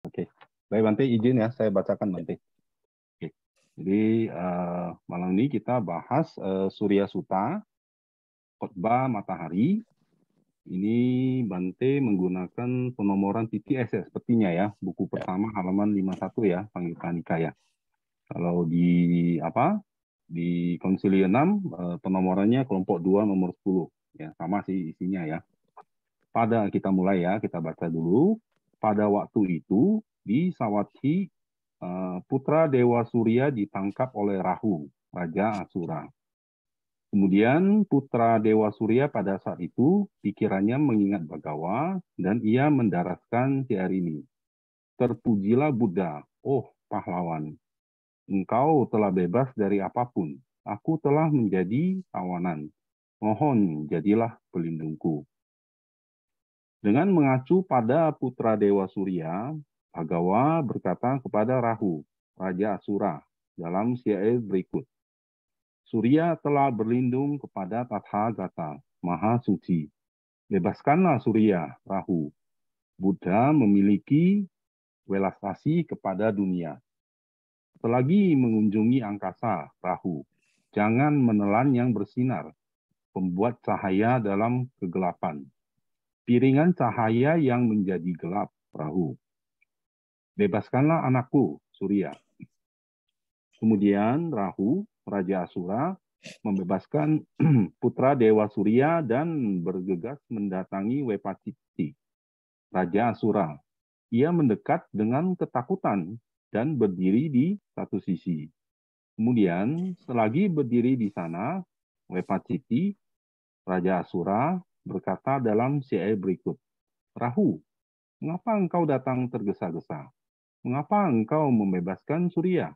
Oke. Baik, Bante, izin ya, saya bacakan, Bante. Oke. Jadi, malam ini kita bahas Surya Sutta, khotbah matahari. Ini Bante menggunakan penomoran TTS ya, sepertinya ya. Buku pertama halaman 51 ya, Panggita Nikaya. Kalau di Konsili 6, penomorannya kelompok 2 nomor 10. Ya, sama sih isinya ya. Kita mulai ya, kita baca dulu. Pada waktu itu, di Sawathi, putra Dewa Surya ditangkap oleh Rahu, Raja Asura. Kemudian putra Dewa Surya pada saat itu pikirannya mengingat Bagawa dan ia mendaraskan syair ini. Terpujilah Buddha, oh pahlawan. Engkau telah bebas dari apapun. Aku telah menjadi tawanan. Mohon jadilah pelindungku. Dengan mengacu pada putra Dewa Surya, Bagawa berkata kepada Rahu, Raja Asura, dalam syair berikut. Surya telah berlindung kepada Tathagata, Maha Suci. Bebaskanlah Surya, Rahu. Buddha memiliki welas kasih kepada dunia. Selagi mengunjungi angkasa, Rahu, jangan menelan yang bersinar, pembuat cahaya dalam kegelapan. Piringan cahaya yang menjadi gelap, Rahu. Bebaskanlah anakku, Surya. Kemudian Rahu, Raja Asura, membebaskan putra Dewa Surya dan bergegas mendatangi Wepaciti, Raja Asura. Ia mendekat dengan ketakutan dan berdiri di satu sisi. Kemudian, selagi berdiri di sana, Wepaciti, Raja Asura, berkata dalam syair berikut, Rahu, mengapa engkau datang tergesa-gesa? Mengapa engkau membebaskan Surya?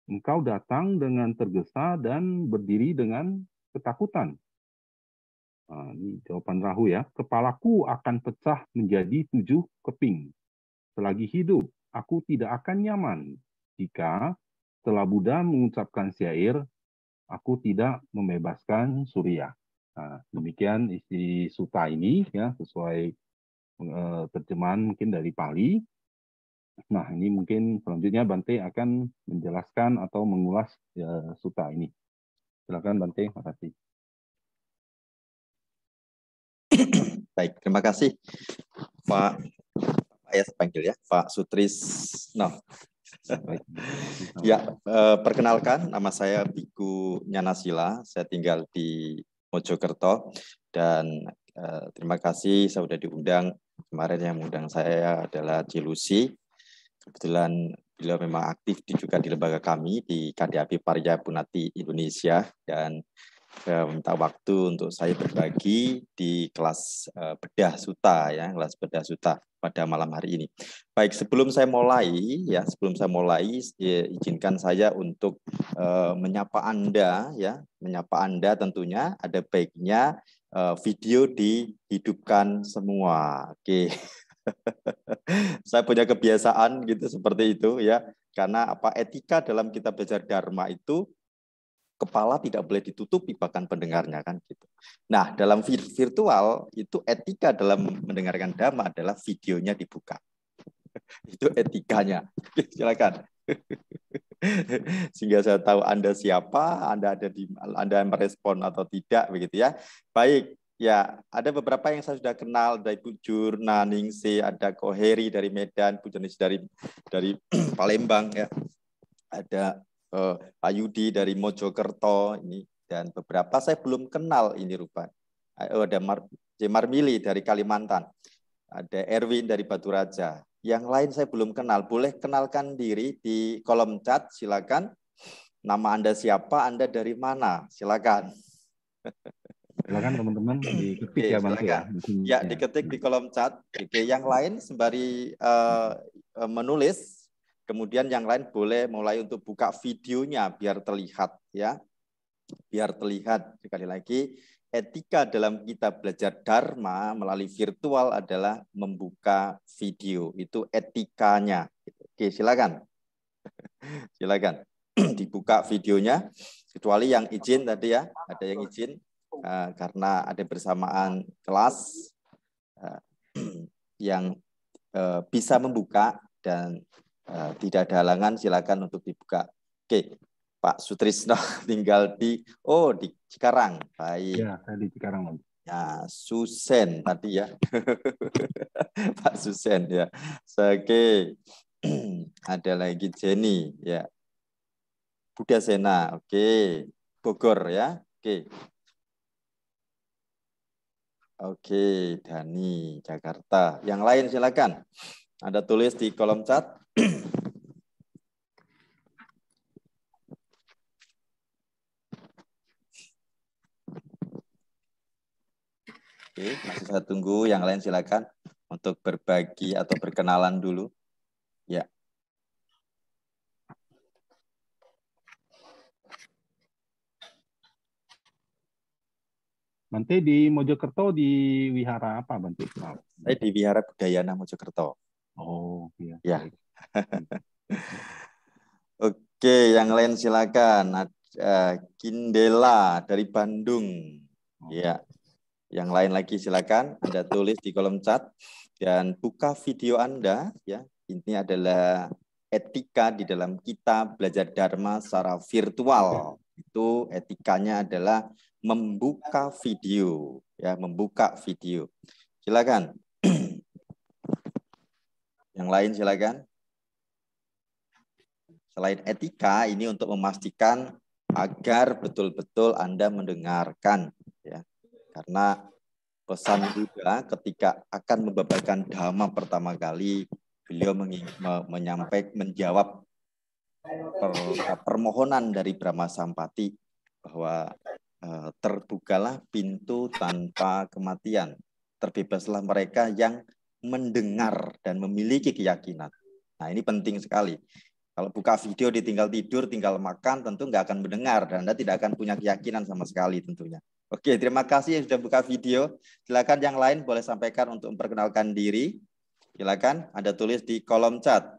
Engkau datang dengan tergesa dan berdiri dengan ketakutan. Ini jawaban Rahu ya. Kepalaku akan pecah menjadi 7 keping. Selagi hidup, aku tidak akan nyaman jika setelah Buddha mengucapkan syair, aku tidak membebaskan Surya. Demikian isi sutta ini ya, sesuai terjemahan mungkin dari Pali. Nah, ini mungkin selanjutnya Bante akan menjelaskan atau mengulas sutta ini. Silakan Bante, makasih. Baik, terima kasih Pak Ayas panggil ya, Pak Sutrisno. Ya, perkenalkan nama saya Biku Nyanasila, saya tinggal di Mojokerto dan terima kasih saya sudah diundang. Kemarin yang mengundang saya adalah Cilusi. Kebetulan beliau memang aktif juga di lembaga kami di KDAP Parya Punati Indonesia dan minta waktu untuk saya berbagi di kelas bedah sutta ya, kelas bedah sutta pada malam hari ini. Baik, sebelum saya mulai izinkan saya untuk menyapa Anda ya, menyapa Anda tentunya ada baiknya video dihidupkan semua. Oke. Saya punya kebiasaan gitu seperti itu ya, karena etika dalam kita belajar dharma itu kepala tidak boleh ditutupi bahkan pendengarnya kan gitu. Nah, dalam virtual itu etika dalam mendengarkan dharma adalah videonya dibuka. Itu etikanya. Silakan. Sehingga saya tahu Anda siapa, Anda merespon atau tidak begitu ya. Baik. Ya, ada beberapa yang saya sudah kenal, dari Bu Jurna Ningsi, ada Koheri dari Medan, Bu Jonis dari Palembang ya. Ada Pak Yudi dari Mojokerto ini dan beberapa saya belum kenal ini rupanya. Ada Marmili dari Kalimantan. Ada Erwin dari Batu Raja. Yang lain saya belum kenal. Boleh kenalkan diri di kolom chat, silakan. Nama Anda siapa? Anda dari mana? Silakan. Silakan teman-teman diketik ya Bante ya. Ya, diketik di kolom chat. Oke, yang lain sembari menulis, kemudian yang lain boleh mulai untuk buka videonya biar terlihat ya. Biar terlihat sekali lagi etika dalam kita belajar dharma melalui virtual adalah membuka video. Itu etikanya. Oke, silakan. Silakan dibuka videonya kecuali yang izin tadi ya, ada yang izin. Karena ada bersamaan kelas yang bisa membuka Dan tidak ada halangan, silakan untuk dibuka. Oke, Pak Sutrisno tinggal di Cikarang. Baik. Ya, saya di Cikarang, Bang. Ya, Susen tadi ya. Pak Susen ya. Oke. Ada lagi Jenny ya. Buddha Sena. Oke. Bogor ya. Oke. Oke, Dani Jakarta. Yang lain silakan. Anda tulis di kolom chat. Oke, masih saya tunggu. Yang lain silakan untuk berbagi atau berkenalan dulu. Ya. Bante di Mojokerto di wihara apa, Bante? Saya di Wihara Budayana Mojokerto. Oh, iya. Ya. Baik. Oke, yang lain silakan. Kindela dari Bandung. Ya. Yang lain lagi silakan Anda tulis di kolom chat dan buka video Anda ya. Ini adalah etika di dalam kita belajar Dharma secara virtual. Itu etikanya adalah membuka video ya, membuka video. Silakan. Yang lain silakan. Selain etika, ini untuk memastikan agar betul-betul Anda mendengarkan ya. Karena pesan Buddha ketika akan membabarkan Dhamma pertama kali, beliau menjawab permohonan dari Brahma Sampati bahwa terbukalah pintu tanpa kematian. Terbebaslah mereka yang mendengar dan memiliki keyakinan. Nah, ini penting sekali. Kalau buka video ditinggal tidur, tinggal makan, tentu nggak akan mendengar dan Anda tidak akan punya keyakinan sama sekali tentunya. Oke, terima kasih yang sudah buka video. Silakan yang lain boleh sampaikan untuk memperkenalkan diri. Silakan Anda tulis di kolom chat.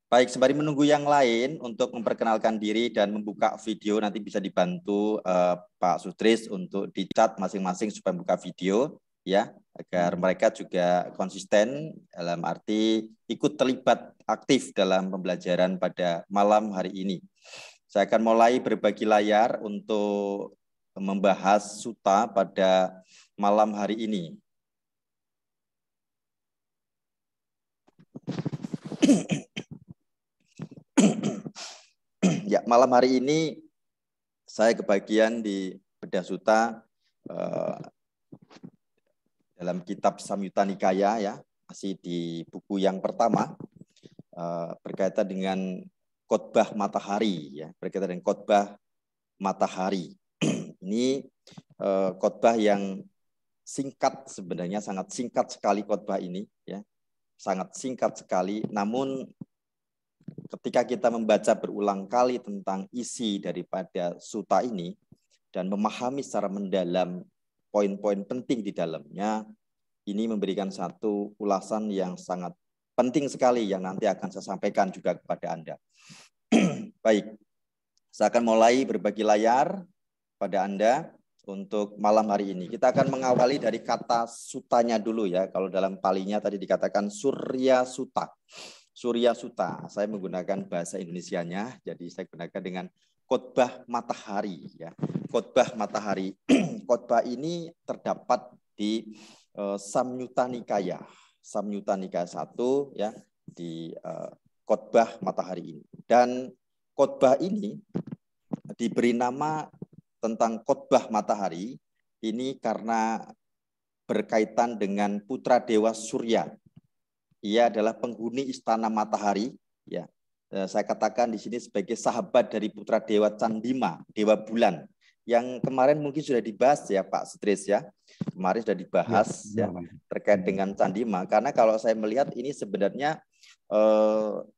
Baik, sembari menunggu yang lain untuk memperkenalkan diri dan membuka video, nanti bisa dibantu Pak Sutris untuk di chat masing-masing supaya buka video, ya, agar mereka juga konsisten dalam arti ikut terlibat aktif dalam pembelajaran pada malam hari ini. Saya akan mulai berbagi layar untuk membahas sutta pada malam hari ini. Ya, malam hari ini saya kebagian di bedah sutta dalam kitab Samyutta Nikaya ya, masih di buku yang pertama berkaitan dengan khotbah matahari ya, berkaitan dengan khotbah matahari. Ini khotbah yang singkat sebenarnya, sangat singkat sekali khotbah ini ya. Sangat singkat sekali, namun ketika kita membaca berulang kali tentang isi daripada sutta ini dan memahami secara mendalam poin-poin penting di dalamnya, ini memberikan satu ulasan yang sangat penting sekali yang nanti akan saya sampaikan juga kepada Anda. Baik, saya akan mulai berbagi layar pada Anda untuk malam hari ini. Kita akan mengawali dari kata sutanya dulu ya. Kalau dalam palinya tadi dikatakan Surya Sutta. Surya Sutta, saya menggunakan bahasa Indonesianya, jadi saya gunakan dengan khotbah matahari. Ya. Khotbah matahari, khotbah ini terdapat di Samyutta Nikaya, Samyutta Nikaya 1 ya, di khotbah matahari ini. Dan khotbah ini diberi nama tentang khotbah matahari ini karena berkaitan dengan putra dewa Surya. Ia adalah penghuni istana matahari, ya. Saya katakan di sini sebagai sahabat dari putra dewa Candima, dewa bulan, yang kemarin mungkin sudah dibahas ya Pak Sutris ya. Kemarin sudah dibahas ya terkait dengan Candima. Karena kalau saya melihat ini sebenarnya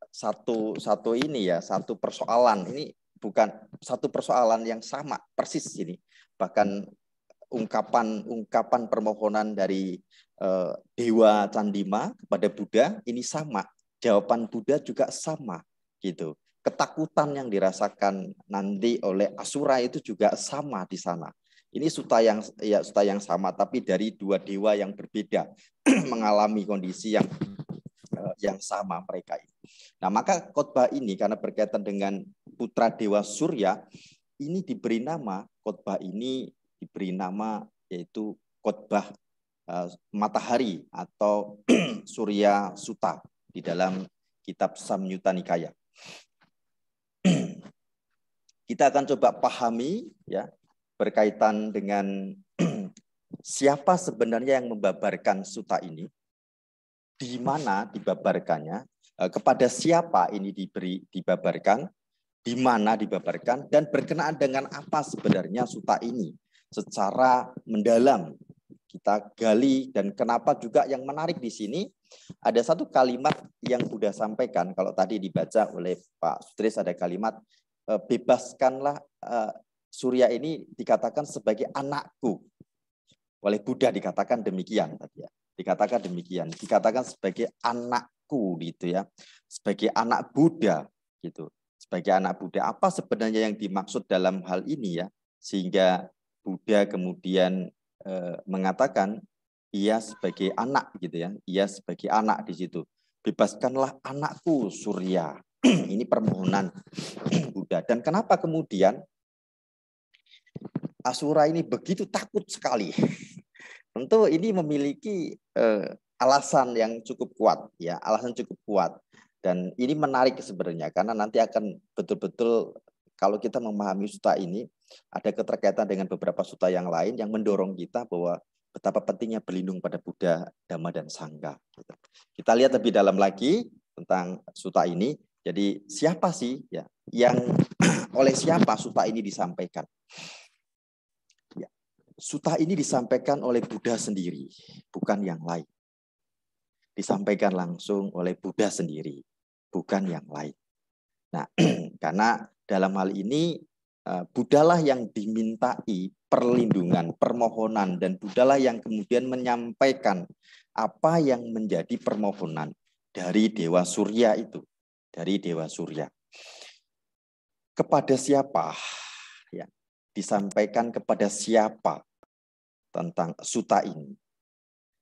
satu ini ya, satu persoalan. Ini bukan satu persoalan yang sama persis ini. Bahkan ungkapan permohonan dari Dewa Candima kepada Buddha ini sama, jawaban Buddha juga sama gitu. Ketakutan yang dirasakan nanti oleh Asura itu juga sama di sana. Ini suta yang sama, tapi dari dua dewa yang berbeda mengalami kondisi yang sama mereka ini. Nah, maka khotbah ini karena berkaitan dengan putra dewa Surya, ini diberi nama, khotbah ini diberi nama yaitu khotbah matahari atau Surya Suta di dalam kitab Samyutta Nikaya. Kita akan coba pahami ya berkaitan dengan siapa sebenarnya yang membabarkan suta ini, di mana dibabarkannya, kepada siapa ini dibabarkan, di mana dibabarkan, dan berkenaan dengan apa sebenarnya suta ini secara mendalam. Kita gali, dan kenapa juga yang menarik di sini ada satu kalimat yang Buddha sampaikan. Kalau tadi dibaca oleh Pak Sutris ada kalimat bebaskanlah Surya ini dikatakan sebagai anakku. Oleh Buddha dikatakan demikian tadi ya. Dikatakan demikian, dikatakan sebagai anakku gitu ya. Sebagai anak Buddha gitu. Sebagai anak Buddha. Apa sebenarnya yang dimaksud dalam hal ini ya? Sehingga Buddha kemudian mengatakan ia sebagai anak gitu ya. Ia sebagai anak di situ. Bebaskanlah anakku Surya. Ini permohonan Buddha. Dan kenapa kemudian Asura ini begitu takut sekali? Tentu ini memiliki alasan yang cukup kuat, ya, alasan cukup kuat. Dan ini menarik sebenarnya karena nanti akan betul-betul kalau kita memahami suta ini ada keterkaitan dengan beberapa suta yang lain yang mendorong kita bahwa betapa pentingnya berlindung pada Buddha, Dhamma, dan Sangha. Kita lihat lebih dalam lagi tentang suta ini. Jadi siapa sih ya yang oleh siapa suta ini disampaikan? Ya, suta ini disampaikan oleh Buddha sendiri, bukan yang lain. Disampaikan langsung oleh Buddha sendiri, bukan yang lain. Nah, karena dalam hal ini Buddhalah yang dimintai perlindungan, permohonan, dan Buddhalah yang kemudian menyampaikan apa yang menjadi permohonan dari Dewa Surya itu. Dari Dewa Surya. Kepada siapa? Ya, disampaikan kepada siapa tentang suta ini?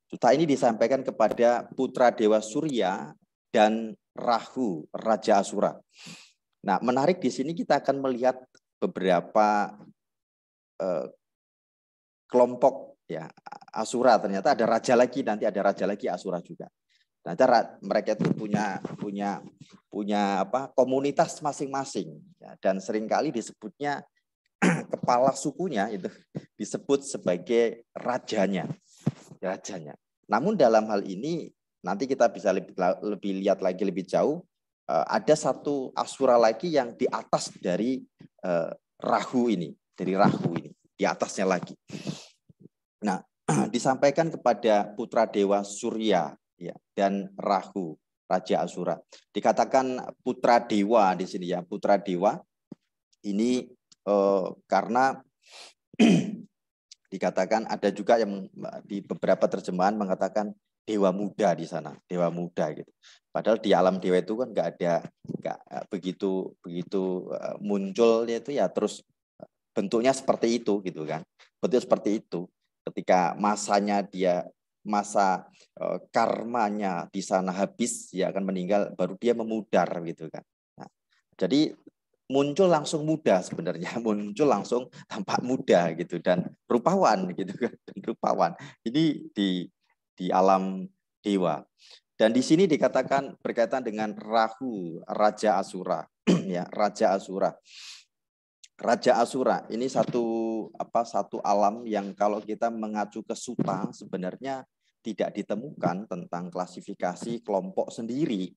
Suta ini disampaikan kepada putra Dewa Surya dan Rahu, Raja Asura. Nah, menarik di sini kita akan melihat beberapa kelompok ya Asura. Ternyata ada raja lagi, nanti ada raja lagi Asura juga. Nah, mereka itu punya apa komunitas masing-masing ya, dan seringkali disebutnya kepala sukunya itu disebut sebagai rajanya. Namun dalam hal ini nanti kita bisa lebih lihat lagi lebih jauh, ada satu Asura lagi yang di atas dari Rahu ini, di atasnya lagi. Nah, disampaikan kepada putra Dewa Surya ya, dan Rahu, Raja Asura. Dikatakan putra dewa di sini ya, putra dewa ini karena dikatakan ada juga yang di beberapa terjemahan mengatakan dewa muda di sana, dewa muda gitu. Padahal di alam dewa itu kan nggak begitu munculnya itu ya terus bentuknya seperti itu gitu kan. Bentuknya seperti itu. Ketika masa karmanya di sana habis, dia akan meninggal, baru dia memudar gitu kan. Nah, jadi muncul langsung muda sebenarnya, muncul langsung tampak muda gitu dan rupawan gitu kan, rupawan. Ini di alam dewa. Dan di sini dikatakan berkaitan dengan Rahu, Raja Asura, ya, Raja Asura. Raja Asura ini satu alam yang kalau kita mengacu ke suta sebenarnya tidak ditemukan tentang klasifikasi kelompok sendiri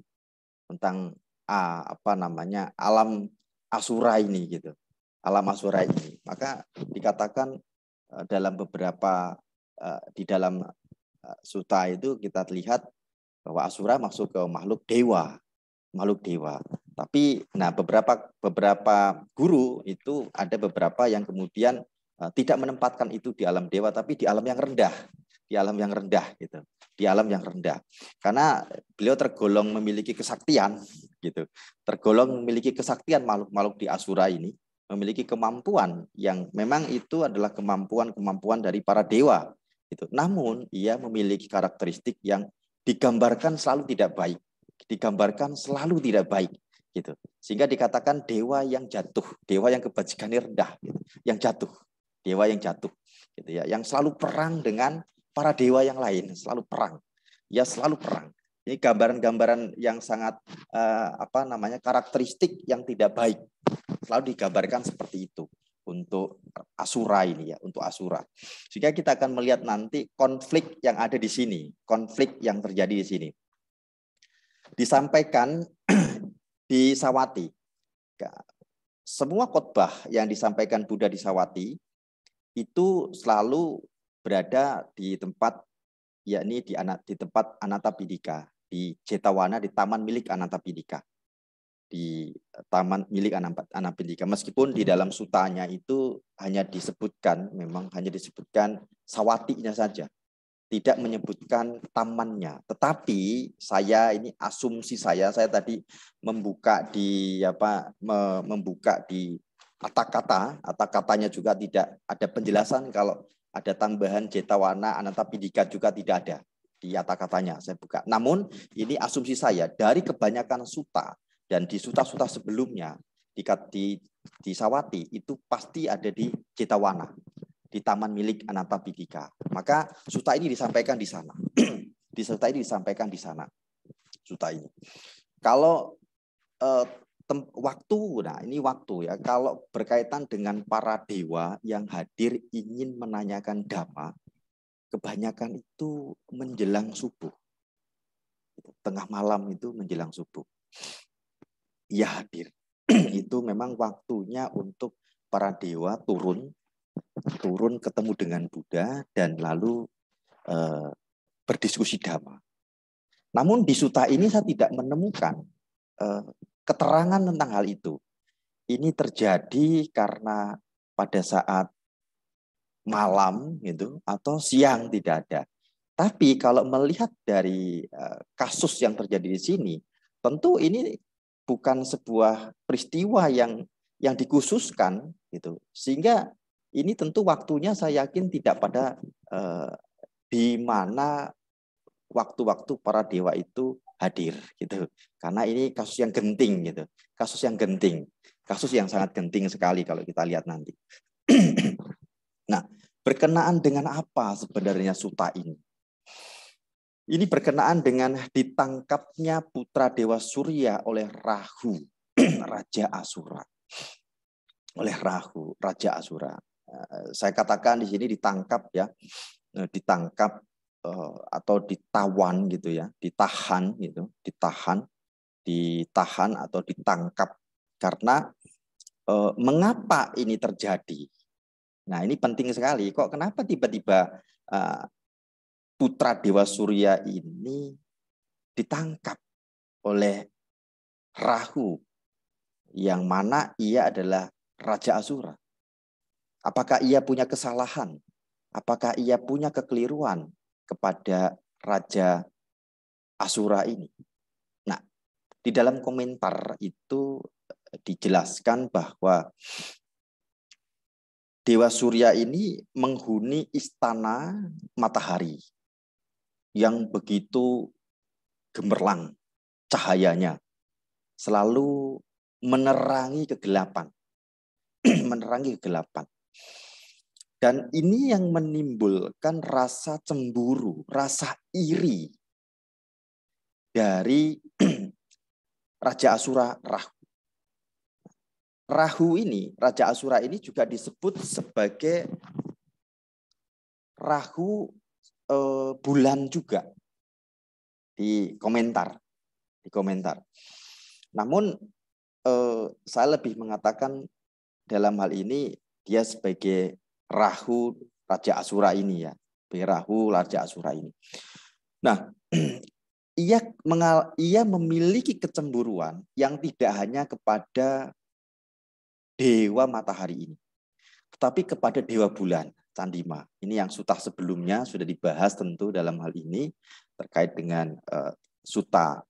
tentang alam Asura ini gitu. Alam Asura ini. Maka dikatakan dalam beberapa di dalam suta itu kita lihat bahwa Asura masuk ke makhluk dewa. Tapi beberapa guru itu ada beberapa yang kemudian tidak menempatkan itu di alam dewa, tapi di alam yang rendah, gitu, di alam yang rendah. Karena beliau tergolong memiliki kesaktian, gitu, tergolong memiliki kesaktian makhluk-makhluk di Asura ini, memiliki kemampuan yang memang itu adalah kemampuan dari para dewa. Gitu. Namun ia memiliki karakteristik yang digambarkan selalu tidak baik, digambarkan selalu tidak baik, gitu. Sehingga dikatakan dewa yang jatuh, dewa yang kebajikannya rendah, gitu. Yang jatuh, dewa yang jatuh, gitu ya, yang selalu perang dengan para dewa yang lain, selalu perang, ya selalu perang. Ini gambaran-gambaran yang sangat karakteristik yang tidak baik, selalu digambarkan seperti itu untuk Asura ini ya, untuk Asura. Sehingga kita akan melihat nanti konflik yang ada di sini, konflik yang terjadi di sini. Disampaikan di Sawati. Semua khotbah yang disampaikan Buddha di Sawati itu selalu berada di tempat, yakni di tempat Anathapindika, di Jetawana, di taman milik Anathapindika. Di taman milik Anathapindika. Meskipun di dalam sutanya itu hanya disebutkan Sawatinya saja, tidak menyebutkan tamannya. Tetapi ini asumsi saya tadi membuka di kata-katanya juga tidak ada penjelasan kalau ada tambahan Jetawana Anathapindika juga tidak ada di kata-katanya. Saya buka. Namun ini asumsi saya dari kebanyakan suta. Dan di suta-suta sebelumnya di Sawati itu pasti ada di Jetawana, di taman milik Anathapindika. Maka suta ini disampaikan di sana. Di suta ini disampaikan di sana. Suta ini. Kalau waktu, nah ini waktu ya. Kalau berkaitan dengan para dewa yang hadir ingin menanyakan dhamma, kebanyakan itu menjelang subuh. Tengah malam itu menjelang subuh. Ia hadir. Itu memang waktunya untuk para dewa turun ketemu dengan Buddha dan lalu berdiskusi dhamma. Namun di suta ini saya tidak menemukan keterangan tentang hal itu. Ini terjadi karena pada saat malam gitu atau siang tidak ada. Tapi kalau melihat dari kasus yang terjadi di sini, tentu ini bukan sebuah peristiwa yang dikhususkan gitu. Sehingga ini tentu waktunya saya yakin tidak pada di mana waktu-waktu para dewa itu hadir gitu. Karena ini kasus yang genting gitu. Kasus yang genting. Kasus yang sangat genting sekali kalau kita lihat nanti. Nah, berkenaan dengan apa sebenarnya suta ini? Ini berkenaan dengan ditangkapnya putra Dewa Surya oleh Rahu, Raja Asura. Oleh Rahu, Raja Asura. Saya katakan di sini ditangkap ya, ditangkap atau ditawan gitu ya, ditahan gitu, ditahan atau ditangkap karena mengapa ini terjadi? Nah ini penting sekali. Kok kenapa tiba-tiba putra Dewa Surya ini ditangkap oleh Rahu, yang mana ia adalah Raja Asura? Apakah ia punya kesalahan? Apakah ia punya kekeliruan kepada Raja Asura ini? Nah, di dalam komentar itu dijelaskan bahwa Dewa Surya ini menghuni istana matahari yang begitu gemerlang cahayanya, selalu menerangi kegelapan. Menerangi kegelapan. Dan ini yang menimbulkan rasa cemburu, rasa iri dari Raja Asura Rahu. Rahu ini, Raja Asura ini juga disebut sebagai Rahu bulan juga di komentar. Namun saya lebih mengatakan dalam hal ini dia sebagai Rahu Raja Asura ini ya, Rahu Raja Asura ini. Nah, ia memiliki kecemburuan yang tidak hanya kepada dewa matahari ini, tetapi kepada dewa bulan, Candima. Ini yang suta sebelumnya sudah dibahas tentu dalam hal ini terkait dengan suta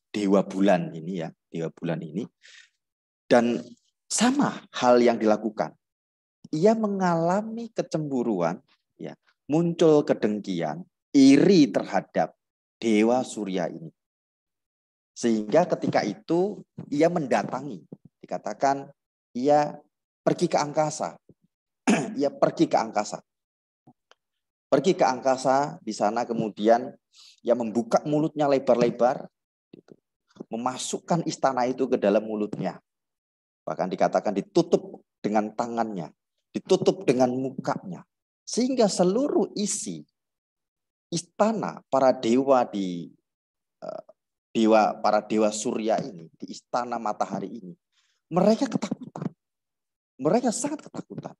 dewa bulan ini ya, dewa bulan ini. Dan Sama hal yang dilakukan. Ia mengalami kecemburuan, ya, muncul kedengkian, iri terhadap dewa surya ini. Sehingga ketika itu ia mendatangi, dikatakan ia pergi ke angkasa. Ia pergi ke angkasa. Pergi ke angkasa, di sana kemudian ia membuka mulutnya lebar-lebar, memasukkan istana itu ke dalam mulutnya. Bahkan dikatakan ditutup dengan tangannya, ditutup dengan mukanya. Sehingga seluruh isi istana para dewa para dewa surya ini, di istana matahari ini, mereka ketakutan. Mereka sangat ketakutan.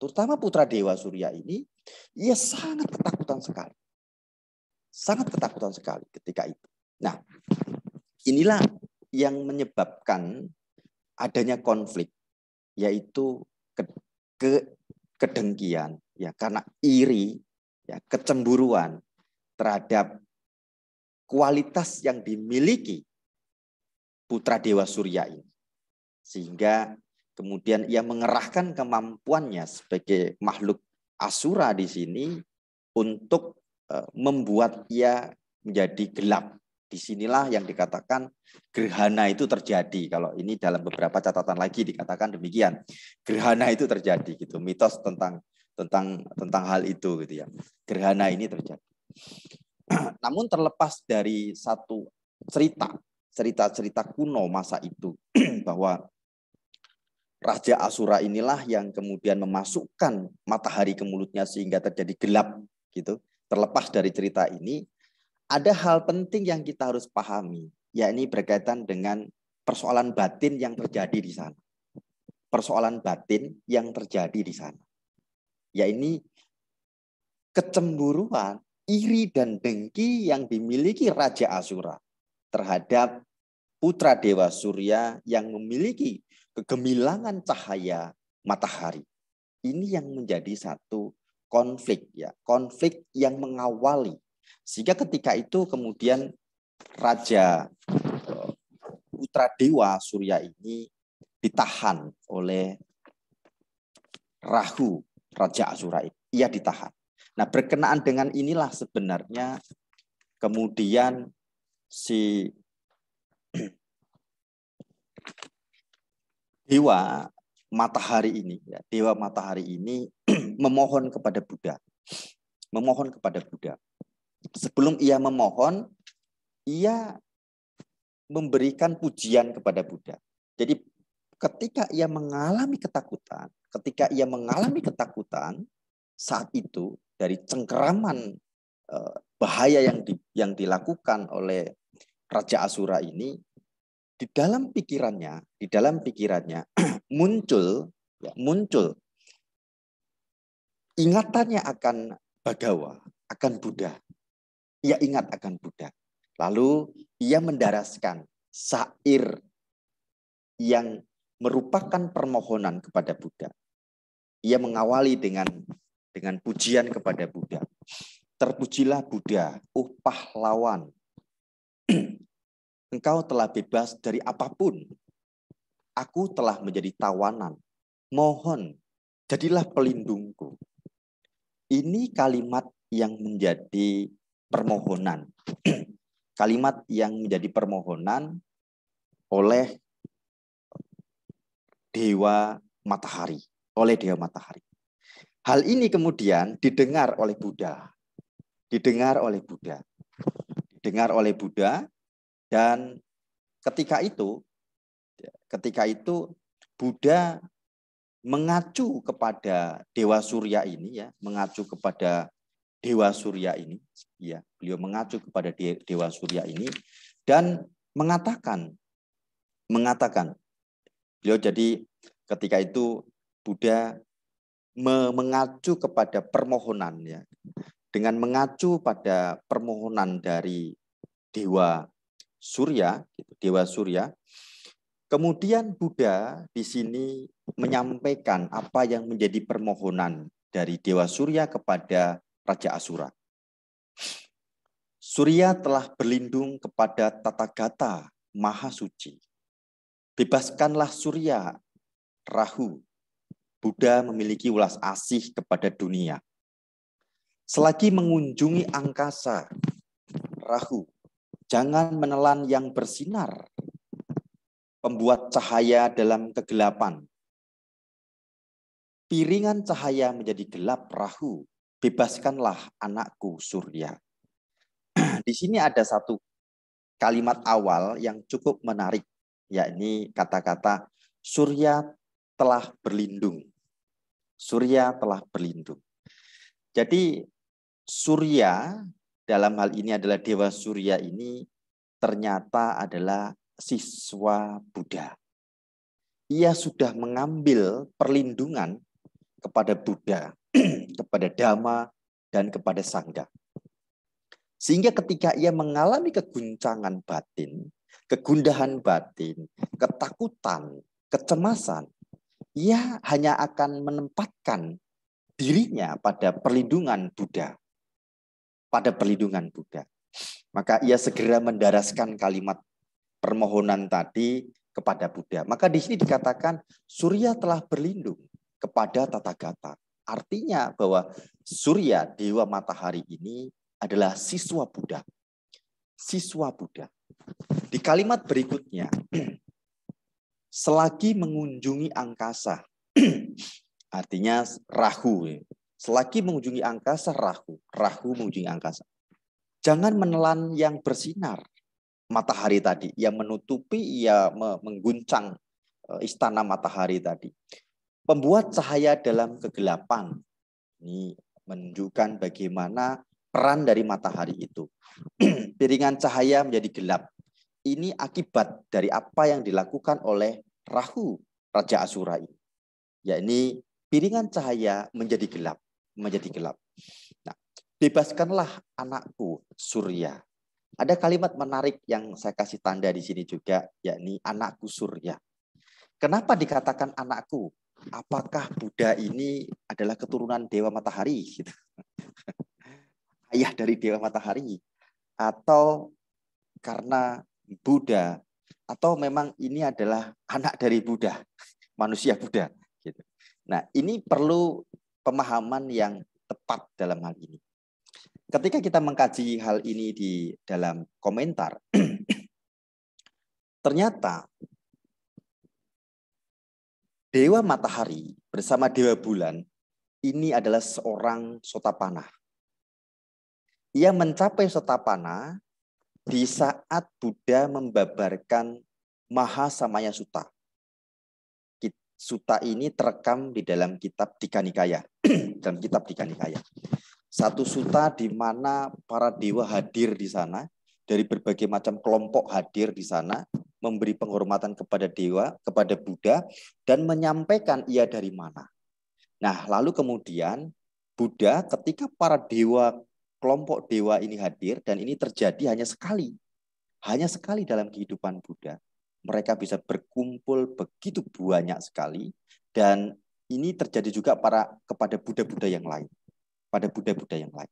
Terutama putra dewa surya ini, ia sangat ketakutan sekali. Sangat ketakutan sekali ketika itu. Nah, inilah yang menyebabkan adanya konflik, yaitu kedengkian, ya, karena iri, ya, kecemburuan terhadap kualitas yang dimiliki putra dewa surya ini. Sehingga kemudian ia mengerahkan kemampuannya sebagai makhluk asura di sini untuk membuat ia menjadi gelap. Disinilah yang dikatakan gerhana itu terjadi. Kalau ini dalam beberapa catatan lagi dikatakan demikian. Gerhana itu terjadi gitu. Mitos tentang hal itu gitu ya. Gerhana ini terjadi. Namun terlepas dari satu cerita kuno masa itu bahwa Raja Asura inilah yang kemudian memasukkan matahari ke mulutnya sehingga terjadi gelap gitu. Terlepas dari cerita ini, ada hal penting yang kita harus pahami, yakni berkaitan dengan persoalan batin yang terjadi di sana. Persoalan batin yang terjadi di sana. Yakni kecemburuan, iri dan dengki yang dimiliki Raja Asura terhadap putra dewa surya yang memiliki kegemilangan cahaya matahari. Ini yang menjadi satu konflik, ya, konflik yang mengawali. Sehingga ketika itu kemudian Raja putra dewa surya ini ditahan oleh Rahu, Raja Asura ini. Ia ditahan. Nah, berkenaan dengan inilah sebenarnya kemudian si dewa matahari ini, ya, dewa matahari ini memohon kepada Buddha. Memohon kepada Buddha. Sebelum ia memohon, ia memberikan pujian kepada Buddha. Jadi ketika ia mengalami ketakutan saat itu dari cengkeraman bahaya yang dilakukan oleh Raja Asura ini, di dalam pikirannya muncul ingatannya akan Bhagawa, akan Buddha. Ia ingat akan Buddha. Lalu ia mendaraskan syair yang merupakan permohonan kepada Buddha. Ia mengawali dengan pujian kepada Buddha. Terpujilah Buddha, oh pahlawan. Engkau telah bebas dari apapun. Aku telah menjadi tawanan. Mohon, jadilah pelindungku. Ini kalimat yang menjadi permohonan. Kalimat yang menjadi permohonan oleh dewa matahari. Hal ini kemudian didengar oleh Buddha. Dan ketika itu Buddha mengacu kepada dewa surya ini, ya, ya, beliau mengacu kepada dewa surya ini dan mengatakan beliau, jadi ketika itu Buddha mengacu kepada permohonan, ya, dengan mengacu pada permohonan dari dewa surya, kemudian Buddha di sini menyampaikan apa yang menjadi permohonan dari dewa surya kepada Raja Asura. Surya telah berlindung kepada Tathagata Maha Suci. Bebaskanlah Surya Rahu. Buddha memiliki welas asih kepada dunia. Selagi mengunjungi angkasa, Rahu, jangan menelan yang bersinar, pembuat cahaya dalam kegelapan. Piringan cahaya menjadi gelap, Rahu. Bebaskanlah anakku Surya. Di sini ada satu kalimat awal yang cukup menarik, yakni kata-kata Surya telah berlindung. Surya telah berlindung. Jadi Surya dalam hal ini adalah Dewa Surya ini ternyata adalah siswa Buddha. Ia sudah mengambil perlindungan kepada Buddha, kepada Dhamma, dan kepada Sangha. Sehingga ketika ia mengalami keguncangan batin, kegundahan batin, ketakutan, kecemasan, ia hanya akan menempatkan dirinya pada perlindungan Buddha. Pada perlindungan Buddha. Maka ia segera mendaraskan kalimat permohonan tadi kepada Buddha. Maka di sini dikatakan Surya telah berlindung kepada Tathagata. Artinya bahwa Surya, Dewa Matahari ini adalah siswa Buddha. Siswa Buddha. Di kalimat berikutnya, selagi mengunjungi angkasa, artinya Rahu. Selagi mengunjungi angkasa, Rahu mengunjungi angkasa. Jangan menelan yang bersinar. Matahari tadi, yang menutupi, ia mengguncang istana matahari tadi. Pembuat cahaya dalam kegelapan. Ini menunjukkan bagaimana peran dari matahari itu. Piringan cahaya menjadi gelap. Ini akibat dari apa yang dilakukan oleh Rahu, Raja Asura ini. Yakni piringan cahaya menjadi gelap. Menjadi gelap. Nah, bebaskanlah anakku Surya. Ada kalimat menarik yang saya kasih tanda di sini juga, yakni anakku Surya. Kenapa dikatakan anakku? Apakah Buddha ini adalah keturunan Dewa Matahari? Gitu. Ayah dari Dewa Matahari? Atau karena Buddha? Atau memang ini adalah anak dari Buddha? Manusia Buddha? Gitu. Nah, ini perlu pemahaman yang tepat dalam hal ini. Ketika kita mengkaji hal ini di dalam komentar, ternyata Dewa Matahari bersama Dewa Bulan ini adalah seorang Sotapanna. Ia mencapai Sotapanna di saat Buddha membabarkan Mahasamaya Sutta. Sutta ini terekam di dalam kitab Dikha Nikaya. Dalam kitab Dikha Nikaya. Satu sutta di mana para dewa hadir di sana, dari berbagai macam kelompok hadir di sana, memberi penghormatan kepada dewa, kepada Buddha, dan menyampaikan ia dari mana. Nah, lalu kemudian Buddha ketika para dewa, kelompok dewa ini hadir, dan ini terjadi hanya sekali dalam kehidupan Buddha. Mereka bisa berkumpul begitu banyak sekali, dan ini terjadi juga kepada Buddha-Buddha yang lain. Pada Buddha-Buddha yang lain.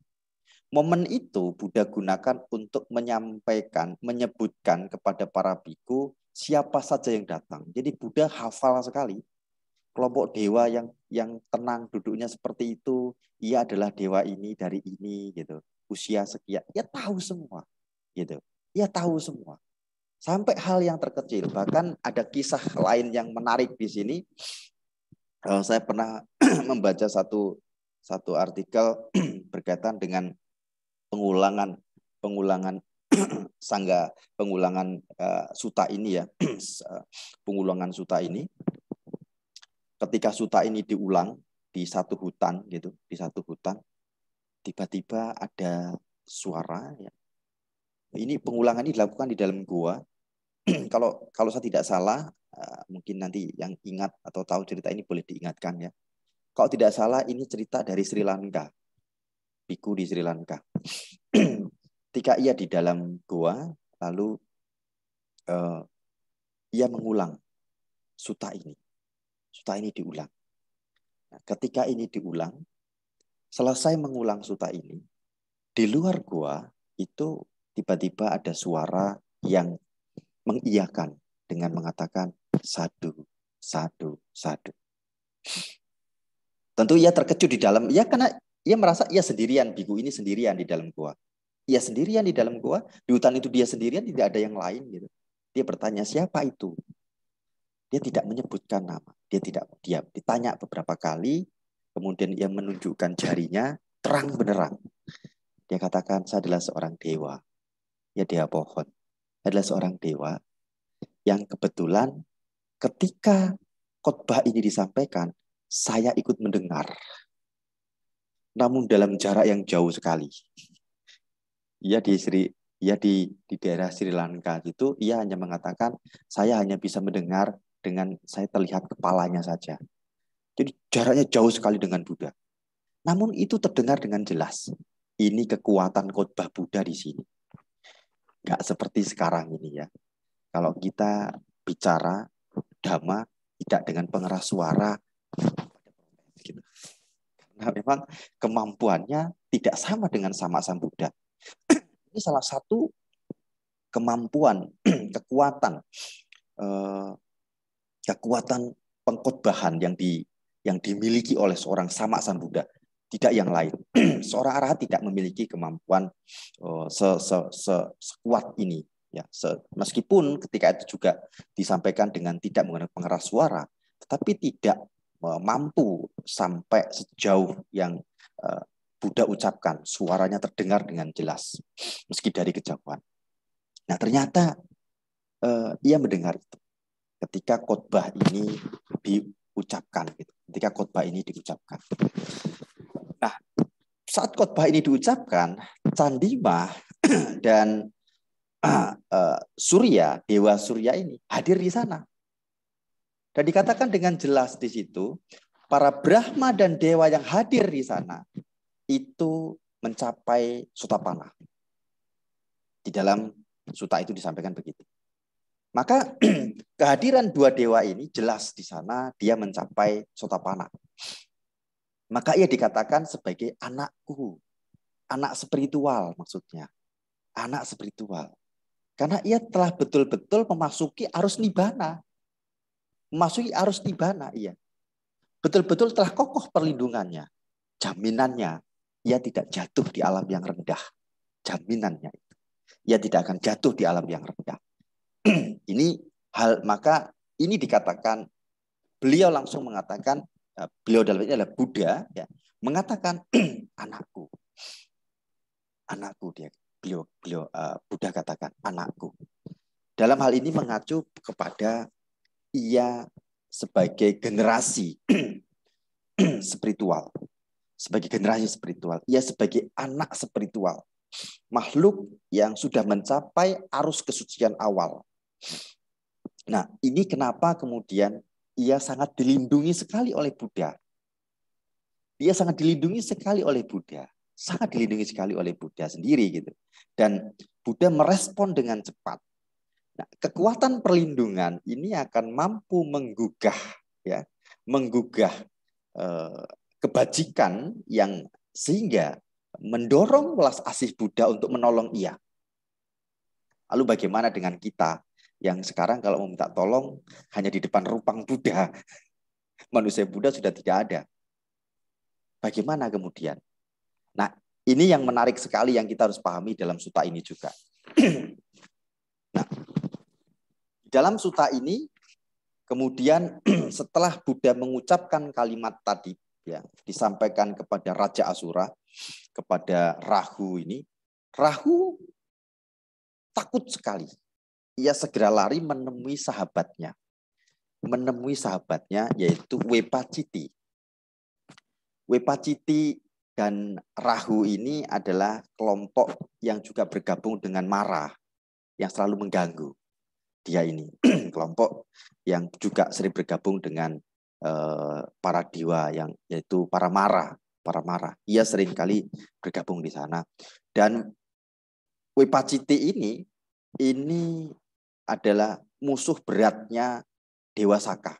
Momen itu Buddha gunakan untuk menyampaikan, menyebutkan kepada para biku siapa saja yang datang. Jadi Buddha hafal sekali. Kelompok dewa yang tenang duduknya seperti itu, ia adalah dewa ini dari ini gitu. Usia sekian, ia tahu semua gitu. Ia tahu semua. Sampai hal yang terkecil, bahkan ada kisah lain yang menarik di sini. Saya pernah membaca satu artikel berkaitan dengan pengulangan sangga, pengulangan sutta ini ya, pengulangan sutta ini. Ketika sutta ini diulang di satu hutan gitu, di satu hutan, tiba-tiba ada suara. Ya. Ini pengulangan ini dilakukan di dalam gua. Kalau saya tidak salah, mungkin nanti yang ingat atau tahu cerita ini boleh diingatkan ya. Kalau tidak salah ini cerita dari Sri Lanka, biku di Sri Lanka. Ketika ia di dalam gua, lalu ia mengulang sutta ini. Sutta ini diulang. Nah, ketika ini diulang, selesai mengulang sutta ini, di luar gua itu tiba-tiba ada suara yang mengiyakan dengan mengatakan sadu, Sadu. Tentu ia terkejut di dalam, ya karena ia merasa ia sendirian, biku ini sendirian di dalam gua. Ia sendirian di dalam gua, di hutan itu dia sendirian, tidak ada yang lain gitu. Dia bertanya, siapa itu? Dia tidak menyebutkan nama. Dia ditanya beberapa kali, kemudian ia menunjukkan jarinya terang benderang. Dia katakan, saya adalah seorang dewa. Ya, dia pohon. Saya adalah seorang dewa yang kebetulan ketika khotbah ini disampaikan, saya ikut mendengar. Namun dalam jarak yang jauh sekali. Ia di daerah Sri Lanka itu, ia hanya mengatakan, saya hanya bisa mendengar dengan saya terlihat kepalanya saja. Jadi jaraknya jauh sekali dengan Buddha. Namun itu terdengar dengan jelas. Ini kekuatan khotbah Buddha di sini. Nggak seperti sekarang ini ya. Kalau kita bicara Dhamma tidak dengan pengeras suara, gitu. Karena memang kemampuannya tidak sama dengan sama Sang Buddha. Ini salah satu kemampuan, kekuatan pengkhotbahan yang dimiliki oleh seorang sama Sang Buddha, tidak yang lain. Seorang arahat tidak memiliki kemampuan sekuat ini. Ya, meskipun ketika itu juga disampaikan dengan tidak menggunakan pengeras suara, tetapi tidak mampu sampai sejauh yang Buddha ucapkan, suaranya terdengar dengan jelas, meski dari kejauhan. Nah, ternyata ia mendengar itu ketika khotbah ini diucapkan. Ketika khotbah ini diucapkan. Nah, saat khotbah ini diucapkan, Candima dan Surya, Dewa Surya ini hadir di sana. Dan dikatakan dengan jelas di situ, para Brahma dan Dewa yang hadir di sana itu mencapai Sotapanna. Di dalam suta itu disampaikan begitu. Maka kehadiran dua dewa ini jelas di sana dia mencapai Sotapanna. Maka ia dikatakan sebagai anakku. Anak spiritual maksudnya. Anak spiritual. Karena ia telah betul-betul memasuki arus nibbana. Memasuki arus nibbana, iya. Betul-betul telah kokoh perlindungannya. Jaminannya, ia tidak jatuh di alam yang rendah. Jaminannya itu. Ia tidak akan jatuh di alam yang rendah. Ini hal, maka ini dikatakan, beliau langsung mengatakan, beliau dalam ini adalah Buddha, ya, mengatakan anakku. Anakku dia. Beliau Buddha katakan anakku. Dalam hal ini mengacu kepada ia sebagai generasi spiritual. Sebagai generasi spiritual. Ia sebagai anak spiritual. Makhluk yang sudah mencapai arus kesucian awal. Nah, ini kenapa kemudian ia sangat dilindungi sekali oleh Buddha. Dia sangat dilindungi sekali oleh Buddha. Sangat dilindungi sekali oleh Buddha sendiri gitu. Dan Buddha merespon dengan cepat. Nah, kekuatan perlindungan ini akan mampu menggugah kebajikan yang sehingga mendorong welas asih Buddha untuk menolong ia. Lalu bagaimana dengan kita yang sekarang kalau meminta tolong hanya di depan rupang Buddha, manusia Buddha sudah tidak ada. Bagaimana kemudian? Nah, ini yang menarik sekali yang kita harus pahami dalam sutta ini juga. Nah, dalam sutta ini kemudian setelah Buddha mengucapkan kalimat tadi, ya, disampaikan kepada Raja Asura, kepada Rahu ini, Rahu takut sekali. Ia segera lari menemui sahabatnya. Yaitu Wepaciti. Wepaciti dan Rahu ini adalah kelompok yang juga bergabung dengan Mara, yang selalu mengganggu. Dia ini kelompok yang juga sering bergabung dengan para dewa yaitu para Mara. Ia sering kali bergabung di sana. Dan Wepaciti ini adalah musuh beratnya Dewa Saka.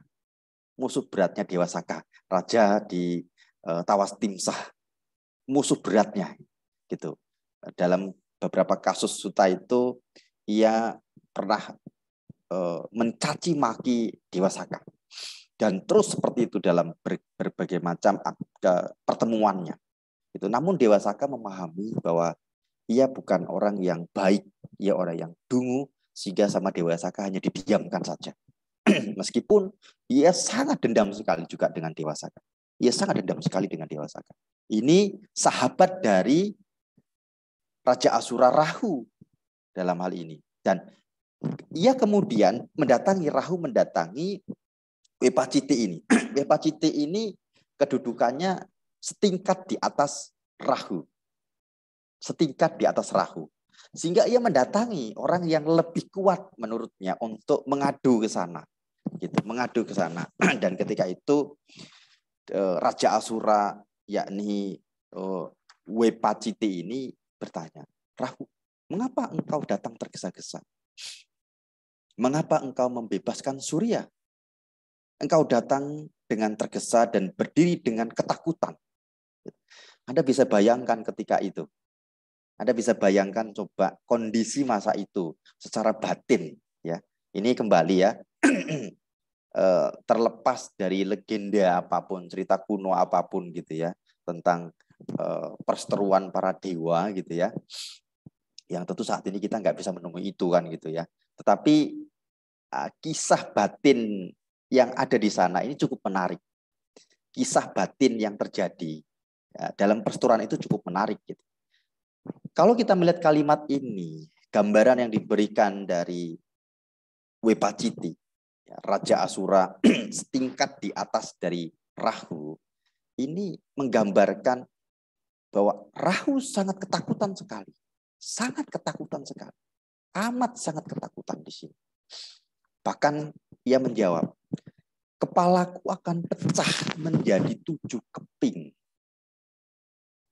Raja di Tawas Timsah. Musuh beratnya gitu. Dalam beberapa kasus sutta itu ia pernah mencaci maki Dewa Saka. Dan terus seperti itu dalam berbagai macam pertemuannya. Itu. Namun Dewa Saka memahami bahwa ia bukan orang yang baik, ia orang yang dungu, sehingga sama Dewa Saka hanya didiamkan saja. Meskipun ia sangat dendam sekali juga dengan Dewa Saka. Ia sangat dendam sekali dengan Dewa Saka. Ini sahabat dari Raja Asura Rahu dalam hal ini. Dan ia kemudian Rahu mendatangi Wepaciti ini. Wepaciti ini kedudukannya setingkat di atas Rahu. Setingkat di atas Rahu. Sehingga ia mendatangi orang yang lebih kuat menurutnya untuk mengadu ke sana. Gitu, mengadu ke sana. Dan ketika itu Raja Asura yakni Wepaciti ini bertanya, Rahu, mengapa engkau datang tergesa-gesa? Mengapa engkau membebaskan Surya? Engkau datang dengan tergesa dan berdiri dengan ketakutan. Anda bisa bayangkan ketika itu. Anda bisa bayangkan coba kondisi masa itu secara batin. Ya, ini kembali ya. Terlepas dari legenda apapun, cerita kuno apapun gitu ya, tentang perseteruan para dewa gitu ya. Yang tentu saat ini kita nggak bisa menemui itu kan gitu ya. Tetapi kisah batin yang ada di sana ini cukup menarik. Kisah batin yang terjadi ya, dalam perseteruan itu cukup menarik gitu. Kalau kita melihat kalimat ini, gambaran yang diberikan dari Wepaciti, ya, Raja Asura setingkat di atas dari Rahu, ini menggambarkan bahwa Rahu sangat ketakutan sekali. Sangat ketakutan sekali. Amat sangat ketakutan di sini. Bahkan ia menjawab, kepalaku akan pecah menjadi 7 keping.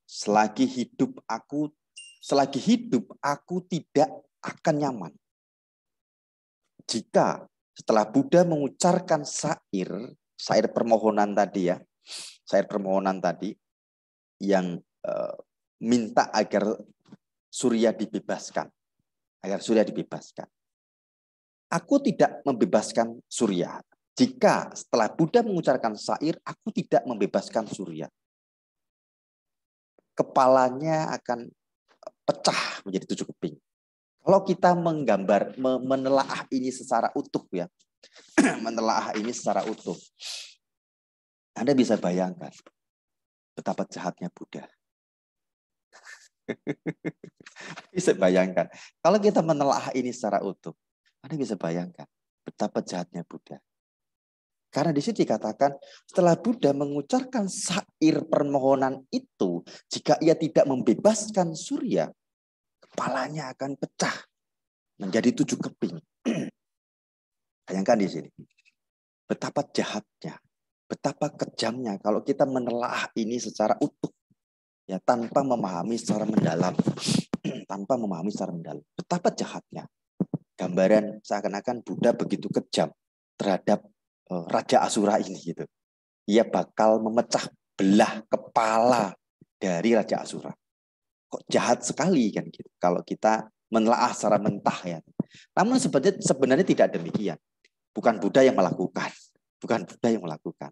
Selagi hidup aku tidak akan nyaman. Jika setelah Buddha mengucapkan syair permohonan tadi ya, syair permohonan tadi yang minta agar Surya dibebaskan, Aku tidak membebaskan Surya. Jika setelah Buddha mengucapkan syair, aku tidak membebaskan Surya. Kepalanya akan pecah menjadi 7 keping. Kalau kita menelaah ini secara utuh ya, menelaah ini secara utuh, Anda bisa bayangkan betapa jahatnya Buddha. Bisa bayangkan. Kalau kita menelaah ini secara utuh, Anda bisa bayangkan betapa jahatnya Buddha. Karena di sini dikatakan setelah Buddha mengucapkan syair permohonan itu, jika ia tidak membebaskan Surya, kepalanya akan pecah menjadi 7 keping. Bayangkan di sini. Betapa jahatnya, betapa kejamnya kalau kita menelaah ini secara utuh. Ya, tanpa memahami secara mendalam. Tanpa memahami secara mendalam. Betapa jahatnya. Gambaran seakan-akan Buddha begitu kejam terhadap Raja Asura ini gitu. Ia bakal memecah belah kepala dari Raja Asura. Kok jahat sekali kan gitu. Kalau kita menelaah secara mentah ya. Namun sebenarnya tidak demikian. Bukan Buddha yang melakukan. Bukan Buddha yang melakukan.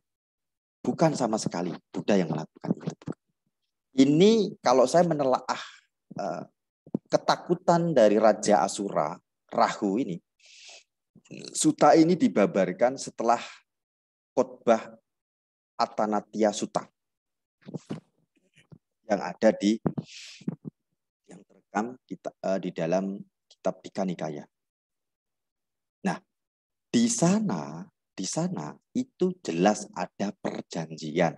Bukan sama sekali Buddha yang melakukan itu. Ini kalau saya menelaah ketakutan dari Raja Asura, Rahu ini, Sutta ini dibabarkan setelah khotbah Atanatya Sutta yang ada yang terekam di dalam kitab Dikha Nikaya. Nah, di sana itu jelas ada perjanjian.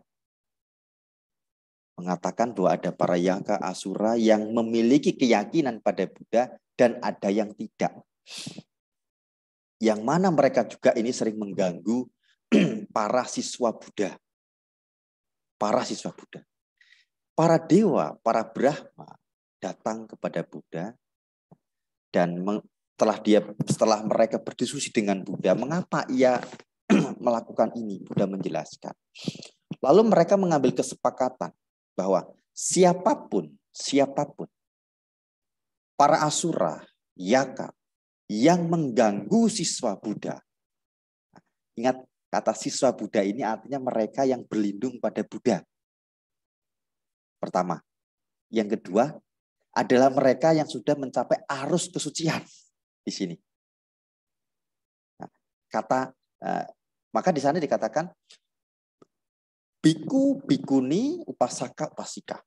Mengatakan bahwa ada para yaka asura yang memiliki keyakinan pada Buddha dan ada yang tidak. Yang mana mereka juga ini sering mengganggu para siswa Buddha. Para siswa Buddha. Para dewa, para Brahma datang kepada Buddha dan setelah mereka berdiskusi dengan Buddha, mengapa ia melakukan ini? Buddha menjelaskan. Lalu mereka mengambil kesepakatan bahwa siapapun para asura, yaka yang mengganggu siswa Buddha. Ingat, Kata siswa Buddha ini artinya mereka yang berlindung pada Buddha. Pertama. Yang kedua adalah mereka yang sudah mencapai arus kesucian di sini. Nah, maka di sana dikatakan biku, bikuni, upasaka, upasika.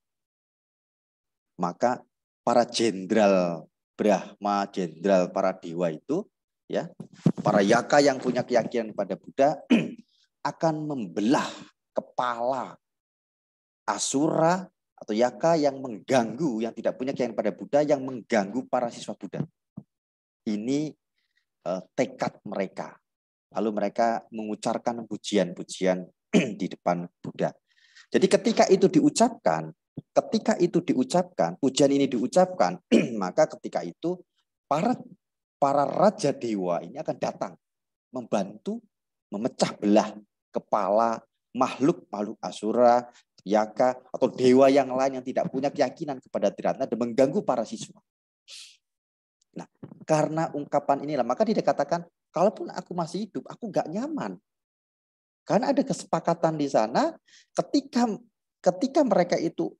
Maka para jenderal Brahma, jenderal para dewa itu, ya, para yaka yang punya keyakinan pada Buddha akan membelah kepala asura atau yaka yang mengganggu, yang tidak punya keyakinan pada Buddha, yang mengganggu para siswa Buddha. Ini tekad mereka. Lalu mereka mengucapkan pujian-pujian di depan Buddha. Jadi ketika itu diucapkan, pujian ini diucapkan, maka ketika itu para raja dewa ini akan datang membantu memecah belah kepala makhluk asura, yaka, atau dewa yang lain yang tidak punya keyakinan kepada Triratna dan mengganggu para siswa. Nah, karena ungkapan inilah, maka dia dikatakan, kalaupun aku masih hidup, aku nggak nyaman. Karena ada kesepakatan di sana, ketika mereka itu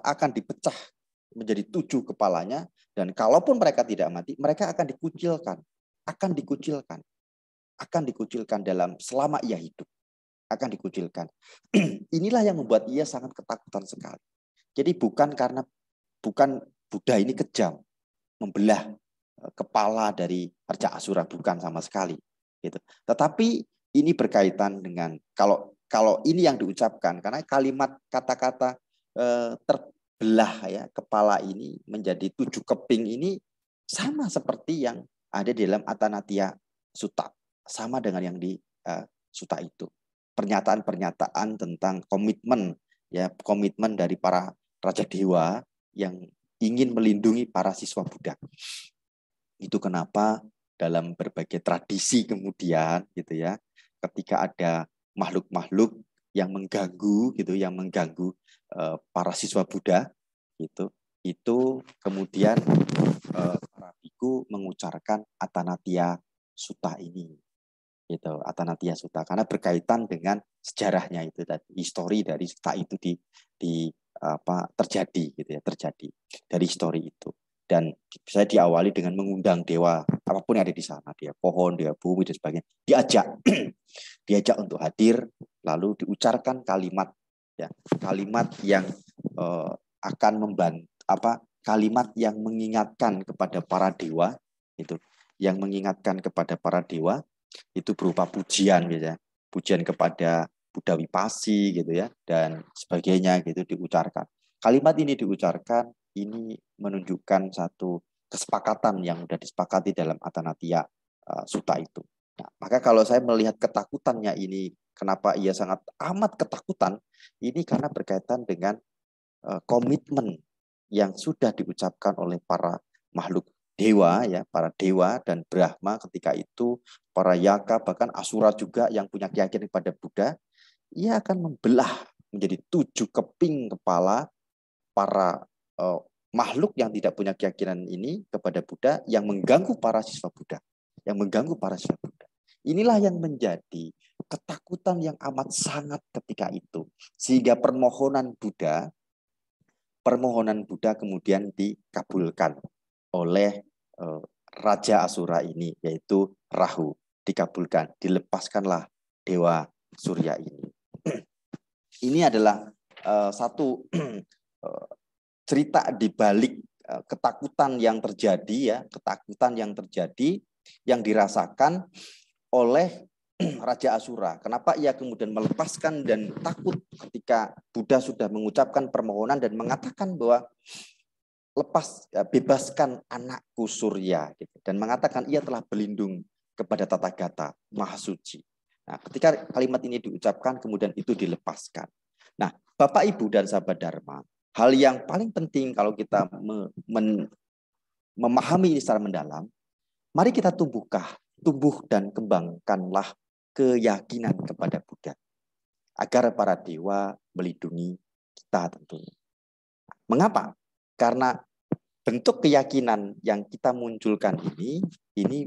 akan dipecah menjadi 7 kepalanya, dan kalaupun mereka tidak mati, mereka akan dikucilkan dalam selama ia hidup. Akan dikucilkan. Inilah yang membuat ia sangat ketakutan sekali. Jadi bukan Buddha ini kejam membelah kepala dari raja asura, bukan sama sekali gitu. Tetapi ini berkaitan dengan kalau ini yang diucapkan, karena kalimat kata-kata terbelah ya kepala ini menjadi 7 keping ini sama seperti yang ada di dalam Atanatya Sutta, sama dengan yang di sutta itu. Pernyataan-pernyataan tentang komitmen dari para raja dewa yang ingin melindungi para siswa Buddha. Itu kenapa dalam berbagai tradisi kemudian gitu ya, ketika ada makhluk-makhluk yang mengganggu para siswa Buddha itu kemudian para biku mengucapkan Atanatya Sutta ini. Gitu, Atanatya Sutta, karena berkaitan dengan sejarahnya itu tadi, histori dari sutta itu terjadi gitu ya, terjadi dari histori itu. Dan saya diawali dengan mengundang dewa apapun yang ada di sana, dia pohon, dia bumi dan sebagainya, diajak untuk hadir, lalu diucapkan kalimat yang akan membantu kalimat yang mengingatkan kepada para dewa itu berupa pujian gitu ya. Pujian kepada Buddha Wipasi gitu ya, dan sebagainya gitu diucapkan. Kalimat ini diucapkan, ini menunjukkan satu kesepakatan yang sudah disepakati dalam Atanatya Sutta itu. Nah, maka kalau saya melihat ketakutannya ini, kenapa ia sangat amat ketakutan, ini karena berkaitan dengan komitmen yang sudah diucapkan oleh para makhluk dewa ya, para dewa dan Brahma ketika itu, para yaka, bahkan asura juga yang punya keyakinan pada Buddha, ia akan membelah menjadi 7 keping kepala para makhluk yang tidak punya keyakinan ini kepada Buddha, yang mengganggu para siswa Buddha. Inilah yang menjadi ketakutan yang amat sangat ketika itu. Sehingga permohonan Buddha kemudian dikabulkan oleh Raja Asura ini, yaitu Rahu. Dikabulkan, dilepaskanlah Dewa Surya ini. Ini adalah satu cerita di balik ketakutan yang terjadi yang dirasakan oleh Raja Asura. Kenapa ia kemudian melepaskan dan takut ketika Buddha sudah mengucapkan permohonan dan mengatakan bahwa bebaskan anakku Surya gitu, dan mengatakan ia telah berlindung kepada Tathagata Maha Suci. Nah, ketika kalimat ini diucapkan kemudian itu dilepaskan. Nah, Bapak Ibu dan sahabat Dharma, hal yang paling penting kalau kita memahami ini secara mendalam, mari kita tumbuh dan kembangkanlah keyakinan kepada Buddha agar para dewa melindungi kita tentunya. Mengapa? Karena bentuk keyakinan yang kita munculkan ini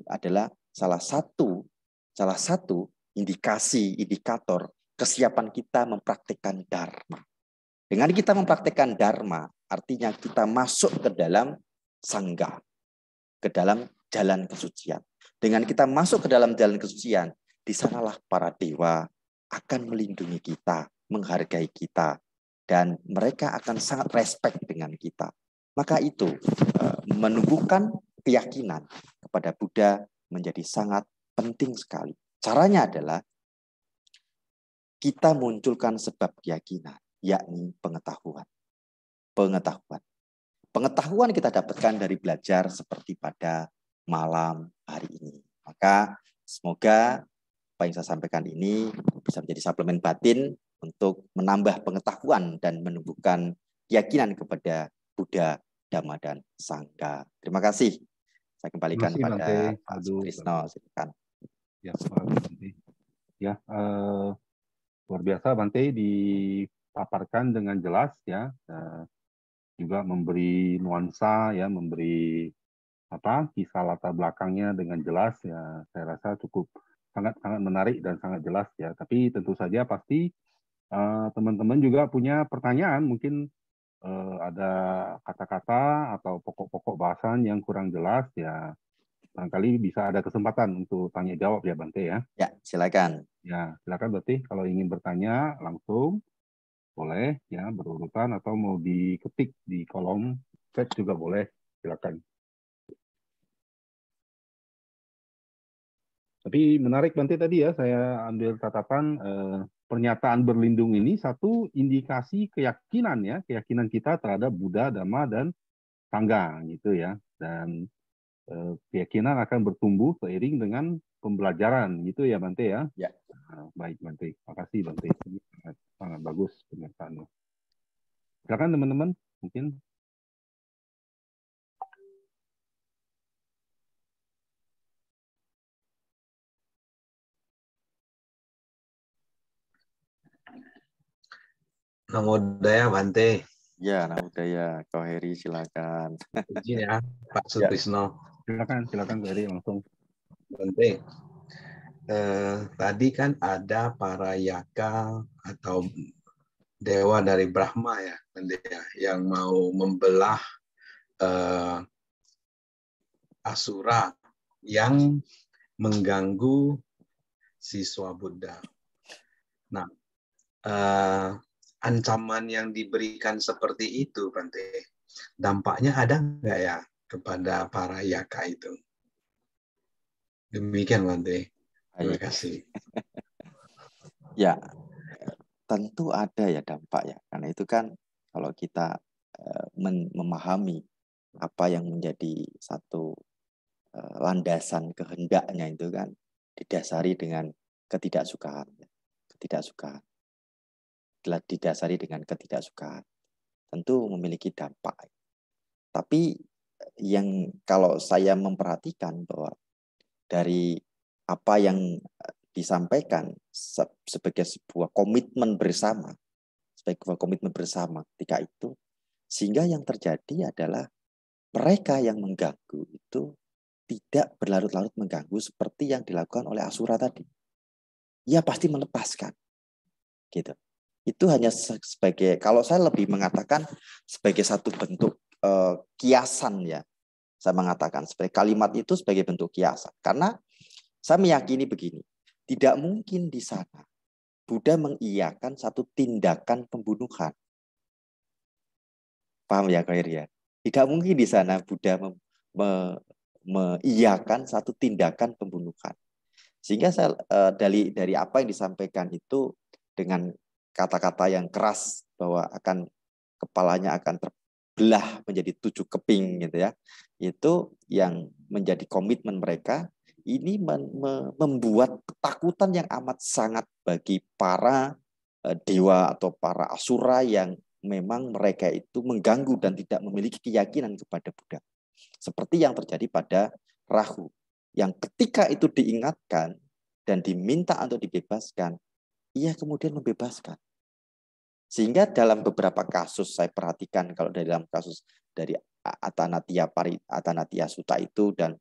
adalah salah satu salah satu indikator kesiapan kita mempraktikkan Dharma. Dengan kita mempraktikkan Dharma, artinya kita masuk ke dalam sangga, ke dalam jalan kesucian. Dengan kita masuk ke dalam jalan kesucian, di sanalah para dewa akan melindungi kita, menghargai kita, dan mereka akan sangat respect dengan kita. Maka itu menumbuhkan keyakinan kepada Buddha menjadi sangat penting sekali. Caranya adalah kita munculkan sebab keyakinan, yakni pengetahuan. Pengetahuan kita dapatkan dari belajar seperti pada malam hari ini. Maka semoga apa yang saya sampaikan ini bisa menjadi suplemen batin untuk menambah pengetahuan dan menumbuhkan keyakinan kepada Buddha, Dhamma, dan Sangha. Terima kasih. Saya kembalikan pada Pak Sutrisno. Silakan. Ya, ya luar biasa Bante dipaparkan dengan jelas ya, juga memberi nuansa ya, memberi kisah latar belakangnya dengan jelas ya. Saya rasa cukup sangat menarik dan sangat jelas ya. Tapi tentu saja pasti teman-teman juga punya pertanyaan, mungkin ada kata-kata atau pokok-pokok bahasan yang kurang jelas ya. Barangkali bisa ada kesempatan untuk tanya jawab ya Bante ya. Ya, silakan. Ya, silakan Bante kalau ingin bertanya langsung boleh ya, berurutan atau mau diketik di kolom chat juga boleh. Silakan. Tapi menarik Bante tadi ya, saya ambil catatan pernyataan berlindung ini satu indikasi keyakinan ya, keyakinan kita terhadap Buddha, Dhamma, dan Sangha gitu ya. Dan keyakinan akan bertumbuh seiring dengan pembelajaran gitu ya Bante ya. Ya. Baik Bante, makasih Bante. Ini sangat bagus pernyataannya. Silakan teman-teman, mungkin. Namo Buddhaya Bante. Ya, Namo Buddhaya. Ko Heri silakan. Izin ya Pak Sutrisno. Silakan Ko Heri langsung. Bante. Tadi kan ada para yaka atau dewa dari Brahma ya, Bante ya, yang mau membelah asura yang mengganggu siswa Buddha. Nah, ancaman yang diberikan seperti itu, Bante, dampaknya ada nggak ya kepada para yaka itu? Demikian, Bante. Terima kasih. Ya, tentu ada ya dampak ya. Karena itu kan kalau kita memahami apa yang menjadi satu landasan kehendaknya itu kan didasari dengan ketidaksukaan. Didasari dengan ketidaksukaan. Tentu memiliki dampak. Tapi yang kalau saya memperhatikan bahwa dari apa yang disampaikan sebagai sebuah komitmen bersama, ketika itu, sehingga yang terjadi adalah mereka yang mengganggu itu tidak berlarut-larut mengganggu seperti yang dilakukan oleh Asura tadi. Ia pasti melepaskan, gitu. Itu hanya sebagai, kalau saya lebih mengatakan sebagai satu bentuk kiasan ya. Saya mengatakan sebagai kalimat itu sebagai bentuk kiasan. Karena saya meyakini begini, tidak mungkin di sana Buddha mengiyakan satu tindakan pembunuhan. Paham ya, Khair ya? Tidak mungkin di sana Buddha mengiyakan satu tindakan pembunuhan. Sehingga saya, dari apa yang disampaikan itu dengan kata-kata yang keras bahwa kepalanya akan terbelah menjadi 7 keping gitu ya. Itu yang menjadi komitmen mereka. Ini membuat ketakutan yang amat sangat bagi para dewa atau para asura yang memang mereka itu mengganggu dan tidak memiliki keyakinan kepada Buddha. Seperti yang terjadi pada Rahu. Yang ketika itu diingatkan dan diminta untuk dibebaskan, ia kemudian membebaskan. Sehingga dalam beberapa kasus saya perhatikan, kalau dalam kasus dari Atanatya Sutta itu dan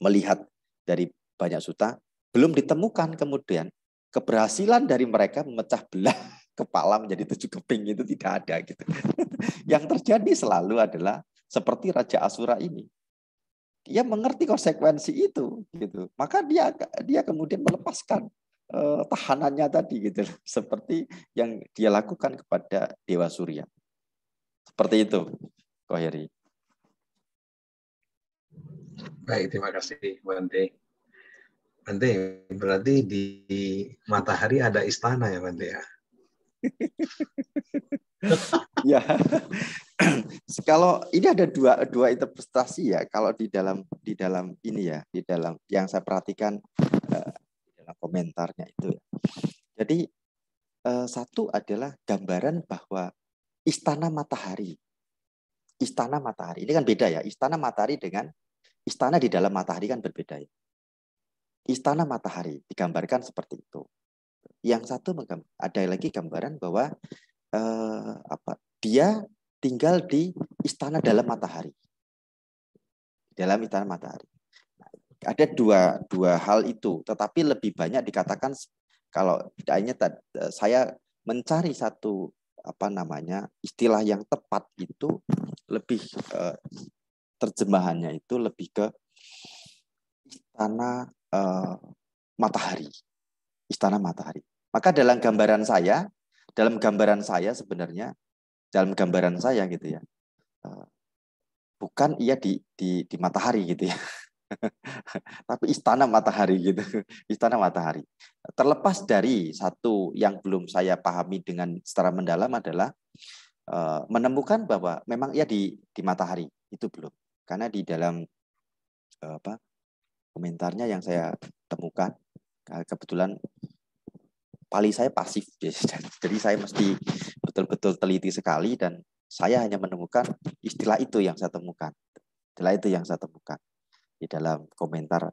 melihat dari banyak sutta, belum ditemukan kemudian keberhasilan dari mereka memecah belah kepala menjadi 7 keping itu tidak ada gitu. Yang terjadi selalu adalah seperti Raja Asura ini. Dia mengerti konsekuensi itu gitu. Maka dia kemudian melepaskan tahanannya tadi gitu, seperti yang dia lakukan kepada Dewa Surya. Seperti itu, Ko Heri. Baik, terima kasih Bante. Bante, berarti di matahari ada istana ya Bante ya? Ya, kalau ini ada dua interpretasi ya. Kalau di dalam ini ya, di dalam yang saya perhatikan dalam komentarnya itu ya. Jadi satu adalah gambaran bahwa istana matahari. Istana matahari ini kan beda ya. Istana matahari dengan istana di dalam matahari kan berbeda ya. Istana matahari digambarkan seperti itu. Yang satu ada lagi gambaran bahwa dia tinggal di istana dalam matahari. Dalam istana matahari. Ada dua hal itu, tetapi lebih banyak dikatakan kalau tidaknya saya mencari satu istilah yang tepat itu lebih terjemahannya itu lebih ke istana matahari. Istana matahari. Maka dalam gambaran saya sebenarnya dalam gambaran saya gitu ya, bukan ia di matahari gitu ya, tapi istana matahari gitu, istana matahari. Terlepas dari satu yang belum saya pahami dengan secara mendalam adalah menemukan bahwa memang ia di matahari itu belum, karena di dalam komentarnya yang saya temukan kebetulan Pali saya pasif, jadi saya mesti betul-betul teliti sekali dan saya hanya menemukan istilah itu yang saya temukan. Istilah itu yang saya temukan di dalam komentar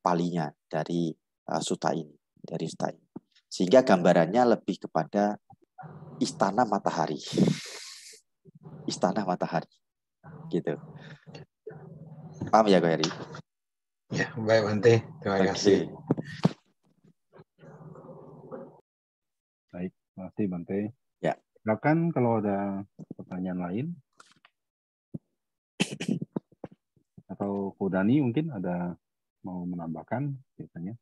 Palinya dari Sutta ini, Sehingga gambarannya lebih kepada istana matahari. Istana matahari. Gitu. Paham ya, Ko Heri? Ya, baik Bante. Terima kasih. Baik, terima kasih Bante. Ya. Silakan kalau ada pertanyaan lain. Atau Kodani mungkin ada mau menambahkan biasanya.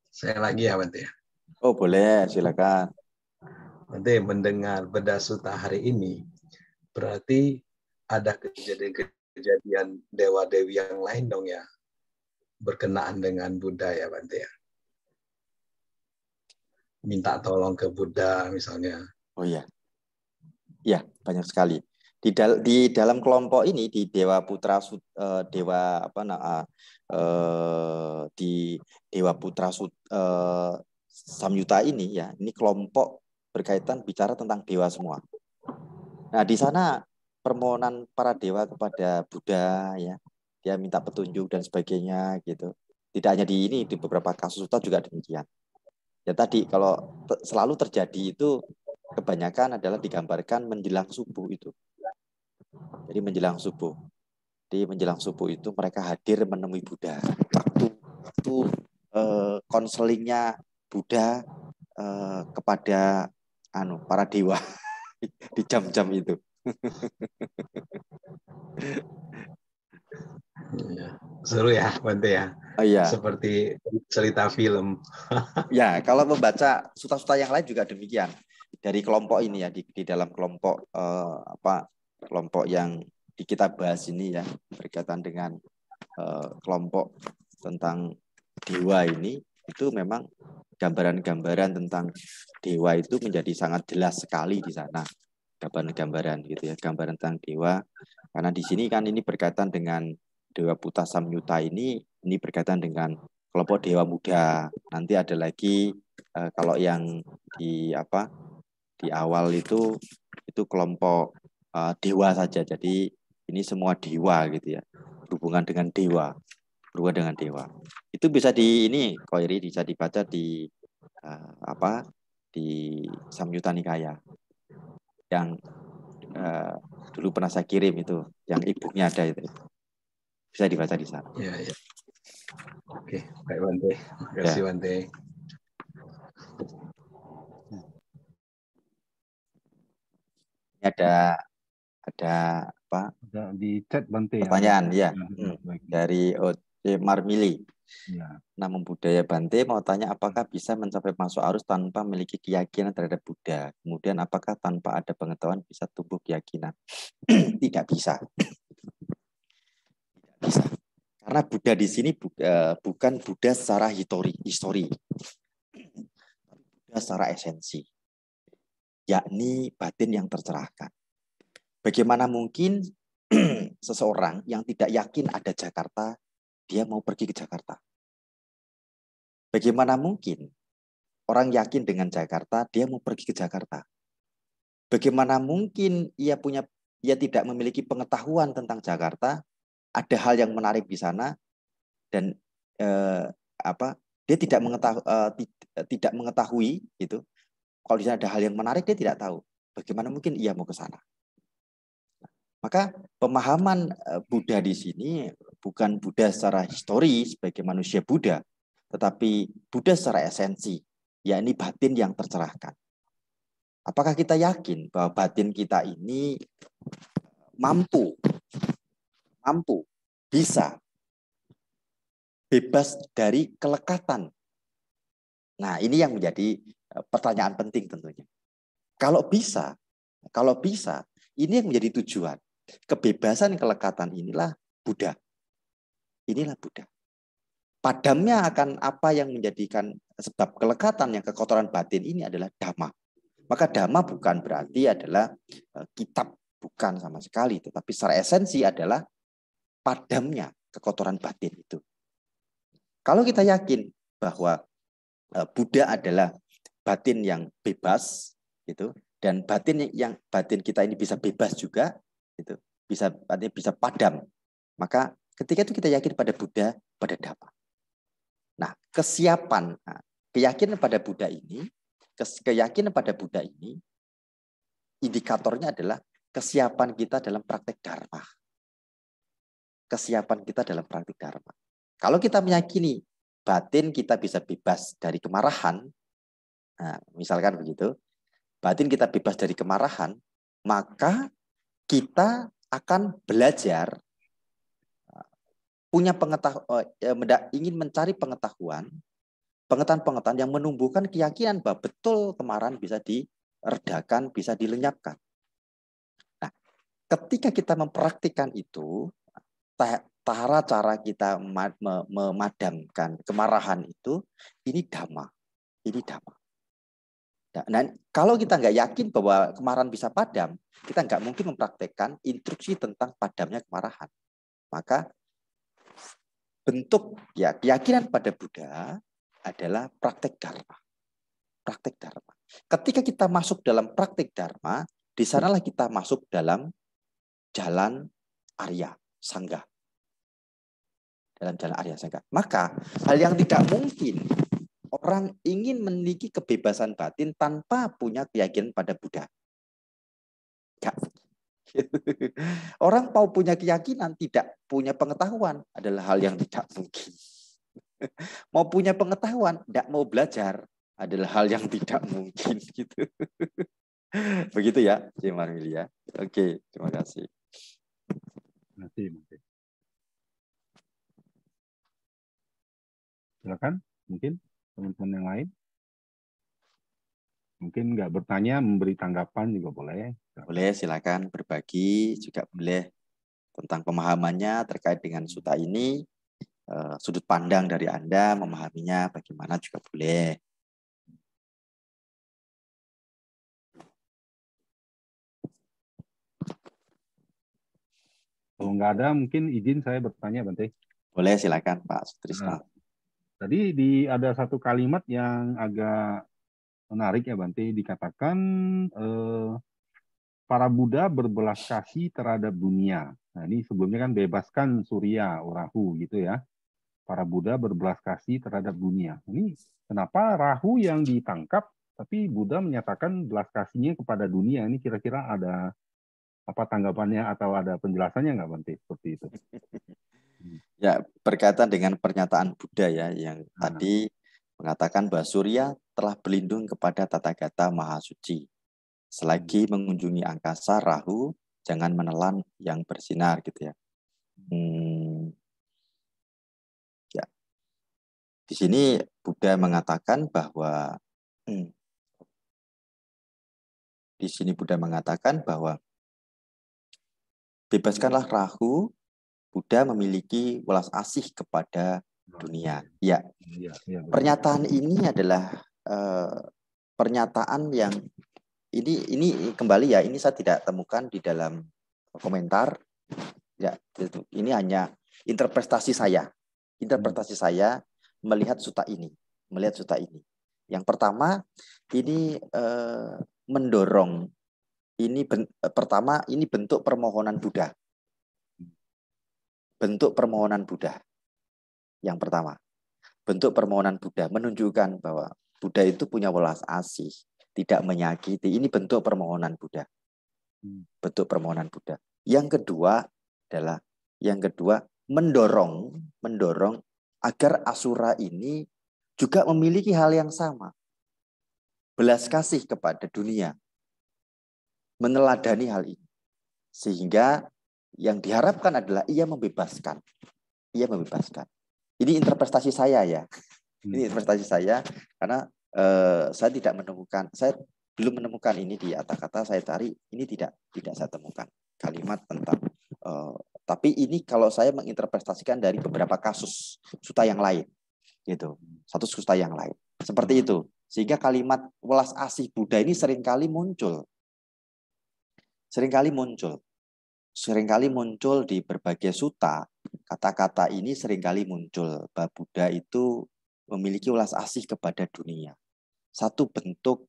Saya lagi ya Bante. Oh boleh, silakan. Bante, mendengar Beda Sutta hari ini, berarti ada kejadian dewa-dewi yang lain dong ya, berkenaan dengan Buddha ya Bante ya. Minta tolong ke Buddha misalnya. Oh iya. Ya, banyak sekali. Di dalam kelompok ini di Dewa Putra di Dewa Putra Samyuta ini ya, ini kelompok berkaitan bicara tentang dewa semua. Nah, di sana permohonan para dewa kepada Buddha ya, dia minta petunjuk dan sebagainya gitu. Tidak hanya di ini, di beberapa kasus sutta juga demikian. Ya tadi kalau selalu terjadi itu kebanyakan adalah digambarkan menjelang subuh itu. Jadi menjelang subuh. Di menjelang subuh itu mereka hadir menemui Buddha. Waktu konselingnya Buddha kepada para dewa di jam-jam itu. Seru ya Bante ya. Oh, iya. Seperti cerita film. Ya, kalau membaca sutta-sutta yang lain juga demikian. Dari kelompok ini ya, di dalam kelompok kelompok yang kita bahas ini ya, berkaitan dengan kelompok tentang dewa ini, itu memang gambaran-gambaran tentang dewa itu menjadi sangat jelas sekali di sana. Gambaran-gambaran gitu ya, gambaran tentang dewa. Karena di sini kan ini berkaitan dengan Dewa Putra Samyuta ini berkaitan dengan kelompok dewa muda. Nanti ada lagi kalau yang di awal itu kelompok dewa saja. Jadi ini semua dewa gitu ya. Berhubungan dengan dewa. Itu bisa Ko Heri bisa dibaca di di Samyutta Nikaya. yang dulu pernah saya kirim itu, yang e-booknya ada itu. Bisa dibaca di sana. Ya, ya. Oke, baik Bante. Makasih Ya. Bante. Ini ada apa? Ada di chat Bante. Pertanyaan ada. ya. Baik. Dari O.C. Marmili. Ya. Nama budaya Bante mau tanya apakah bisa mencapai masuk arus tanpa memiliki keyakinan terhadap Buddha? Kemudian apakah tanpa ada pengetahuan bisa tumbuh keyakinan? Tidak bisa. Tidak bisa. Karena Buddha di sini bukan Buddha secara histori. Buddha secara esensi. Yakni batin yang tercerahkan. Bagaimana mungkin seseorang yang tidak yakin ada Jakarta, dia mau pergi ke Jakarta? Bagaimana mungkin orang yakin dengan Jakarta, dia mau pergi ke Jakarta? Bagaimana mungkin ia tidak memiliki pengetahuan tentang Jakarta, ada hal yang menarik di sana, dan dia tidak mengetahui itu. Kalau di sana ada hal yang menarik, dia tidak tahu. Bagaimana mungkin ia mau ke sana? Maka pemahaman Buddha di sini bukan Buddha secara histori sebagai manusia Buddha, tetapi Buddha secara esensi, yakni batin yang tercerahkan. Apakah kita yakin bahwa batin kita ini mampu, bisa bebas dari kelekatan? Nah, ini yang menjadi pertanyaan penting tentunya. Kalau bisa, ini yang menjadi tujuan. Kebebasan kelekatan inilah Buddha. Inilah Buddha. Padamnya akan apa yang menjadikan sebab kelekatan yang kekotoran batin ini adalah dhamma. Maka dhamma bukan berarti adalah kitab, bukan sama sekali. Tetapi secara esensi adalah padamnya kekotoran batin itu. Kalau kita yakin bahwa Buddha adalah batin yang bebas, gitu, dan batin kita ini bisa bebas juga, gitu, bisa padam. Maka ketika itu kita yakin pada Buddha, pada Dhamma. Nah, keyakinan pada Buddha ini, indikatornya adalah kesiapan kita dalam praktek Dharma. Kesiapan kita dalam praktek Dharma. Kalau kita meyakini batin kita bisa bebas dari kemarahan, nah, misalkan begitu, batin kita bebas dari kemarahan, maka kita akan belajar, ingin mencari pengetahuan yang menumbuhkan keyakinan bahwa betul kemarahan bisa diredakan, bisa dilenyapkan. Nah, ketika kita mempraktikkan itu, cara kita memadamkan kemarahan itu, ini Dhamma. Nah, kalau kita nggak yakin bahwa kemarahan bisa padam, kita nggak mungkin mempraktekkan instruksi tentang padamnya kemarahan. Maka bentuk keyakinan pada Buddha adalah praktek Dharma. Praktek Dharma. Ketika kita masuk dalam praktek Dharma, di sanalah kita masuk dalam jalan Arya Sangga. Dalam jalan Arya Sangga. Maka hal yang tidak mungkin, orang ingin memiliki kebebasan batin tanpa punya keyakinan pada Buddha. Orang mau punya keyakinan, tidak punya pengetahuan adalah hal yang tidak mungkin. Mau punya pengetahuan, tidak mau belajar adalah hal yang tidak mungkin. Gitu. Begitu ya, Cik Marmili ya. Oke, terima kasih. Terima kasih. Silakan, mungkin teman-teman yang lain. Mungkin nggak bertanya, memberi tanggapan juga boleh. Boleh, silakan berbagi juga boleh tentang pemahamannya terkait dengan sutta ini, sudut pandang dari Anda memahaminya bagaimana juga boleh. Kalau nggak ada, mungkin izin saya bertanya, Bante. Boleh, silakan Pak Sutrisno. Tadi ada satu kalimat yang agak menarik ya, Bante. Dikatakan para Buddha berbelas kasih terhadap dunia. Nah, ini sebelumnya kan bebaskan Surya, Rahu gitu ya. Para Buddha berbelas kasih terhadap dunia. Ini kenapa Rahu yang ditangkap tapi Buddha menyatakan belas kasihnya kepada dunia. Ini kira-kira ada apa tanggapannya atau ada penjelasannya nggak, Bante? Seperti itu. Ya, berkaitan dengan pernyataan Buddha ya, yang Nah, tadi mengatakan bahwa Surya telah berlindung kepada Tathagata Maha Suci. Selagi mengunjungi angkasa, Rahu jangan menelan yang bersinar gitu ya. Ya. Di sini Buddha mengatakan bahwa bebaskanlah Rahu. Buddha memiliki welas asih kepada dunia. Ya, pernyataan ini adalah pernyataan yang ini kembali ya. Ini saya tidak temukan di dalam komentar. Ya, ini hanya interpretasi saya. Interpretasi saya melihat sutta ini. Yang pertama, ini mendorong. Pertama, ini bentuk permohonan Buddha. Bentuk permohonan Buddha. Yang pertama, bentuk permohonan Buddha menunjukkan bahwa Buddha itu punya welas asih, tidak menyakiti. Ini bentuk permohonan Buddha. Bentuk permohonan Buddha. Yang kedua adalah mendorong agar asura ini juga memiliki hal yang sama. Belas kasih kepada dunia. Meneladani hal ini. Sehingga yang diharapkan adalah ia membebaskan. Ini interpretasi saya ya. Ini interpretasi saya karena saya belum menemukan ini di kata-kata saya cari, ini tidak saya temukan kalimat tentang tapi ini kalau saya menginterpretasikan dari beberapa kasus sutta yang lain gitu. Satu sutta yang lain. Seperti itu. Sehingga kalimat welas asih Buddha ini seringkali muncul di berbagai sutta. Kata-kata ini seringkali muncul bahwa Buddha itu memiliki welas asih kepada dunia. Satu bentuk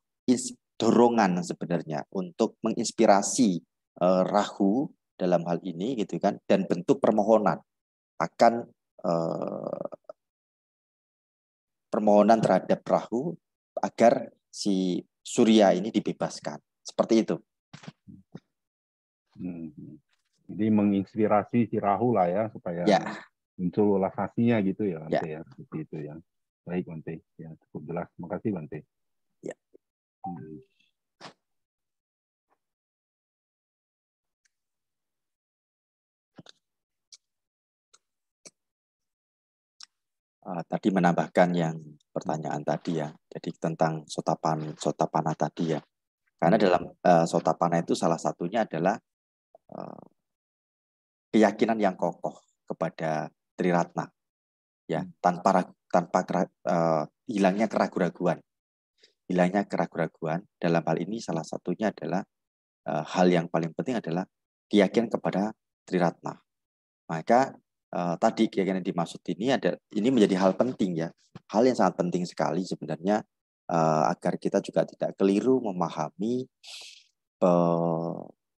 dorongan sebenarnya untuk menginspirasi Rahu dalam hal ini gitu kan, dan bentuk permohonan akan permohonan terhadap Rahu agar si Surya ini dibebaskan. Seperti itu. Jadi menginspirasi si Rahu lah ya supaya muncul welas asihnya gitu ya, Bante ya. Seperti itu ya. Baik, Bante. Ya, cukup jelas. Terima kasih, Bante. Ya. Tadi menambahkan yang pertanyaan tadi ya. Jadi tentang Sotapanna tadi ya. Karena dalam Sotapanna itu salah satunya adalah keyakinan yang kokoh kepada Triratna. Ya, tanpa hilangnya keraguan-raguan. Dalam hal ini salah satunya adalah hal yang paling penting adalah keyakinan kepada Triratna. Maka tadi keyakinan dimaksud ini menjadi hal penting ya. Hal yang sangat penting sekali sebenarnya agar kita juga tidak keliru memahami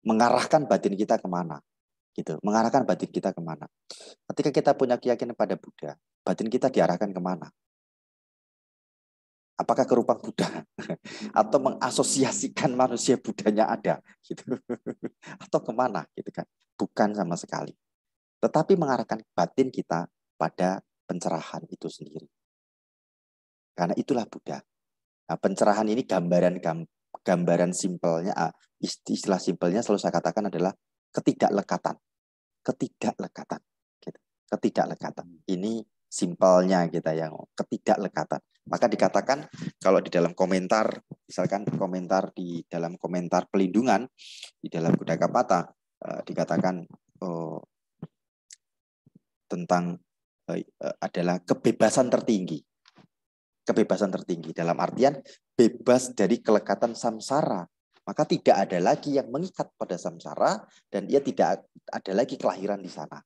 mengarahkan batin kita kemana. Gitu, mengarahkan batin kita kemana. Ketika kita punya keyakinan pada Buddha, batin kita diarahkan kemana? Apakah ke Rupang Buddha? Atau mengasosiasikan manusia Buddhanya ada? Gitu. Atau kemana? Gitu kan? Bukan sama sekali. Tetapi mengarahkan batin kita pada pencerahan itu sendiri. Karena itulah Buddha. Nah, pencerahan ini gambaran simpelnya, istilah simpelnya selalu saya katakan adalah ketidaklekatan. Gitu. Ketidaklekatan. Ini simpelnya kita yang ketidaklekatan. Maka dikatakan kalau di dalam komentar, misalkan di dalam komentar pelindungan di dalam Guddhakapata dikatakan tentang adalah kebebasan tertinggi. Kebebasan tertinggi dalam artian bebas dari kelekatan samsara. Maka tidak ada lagi yang mengikat pada samsara dan ia tidak ada lagi kelahiran di sana.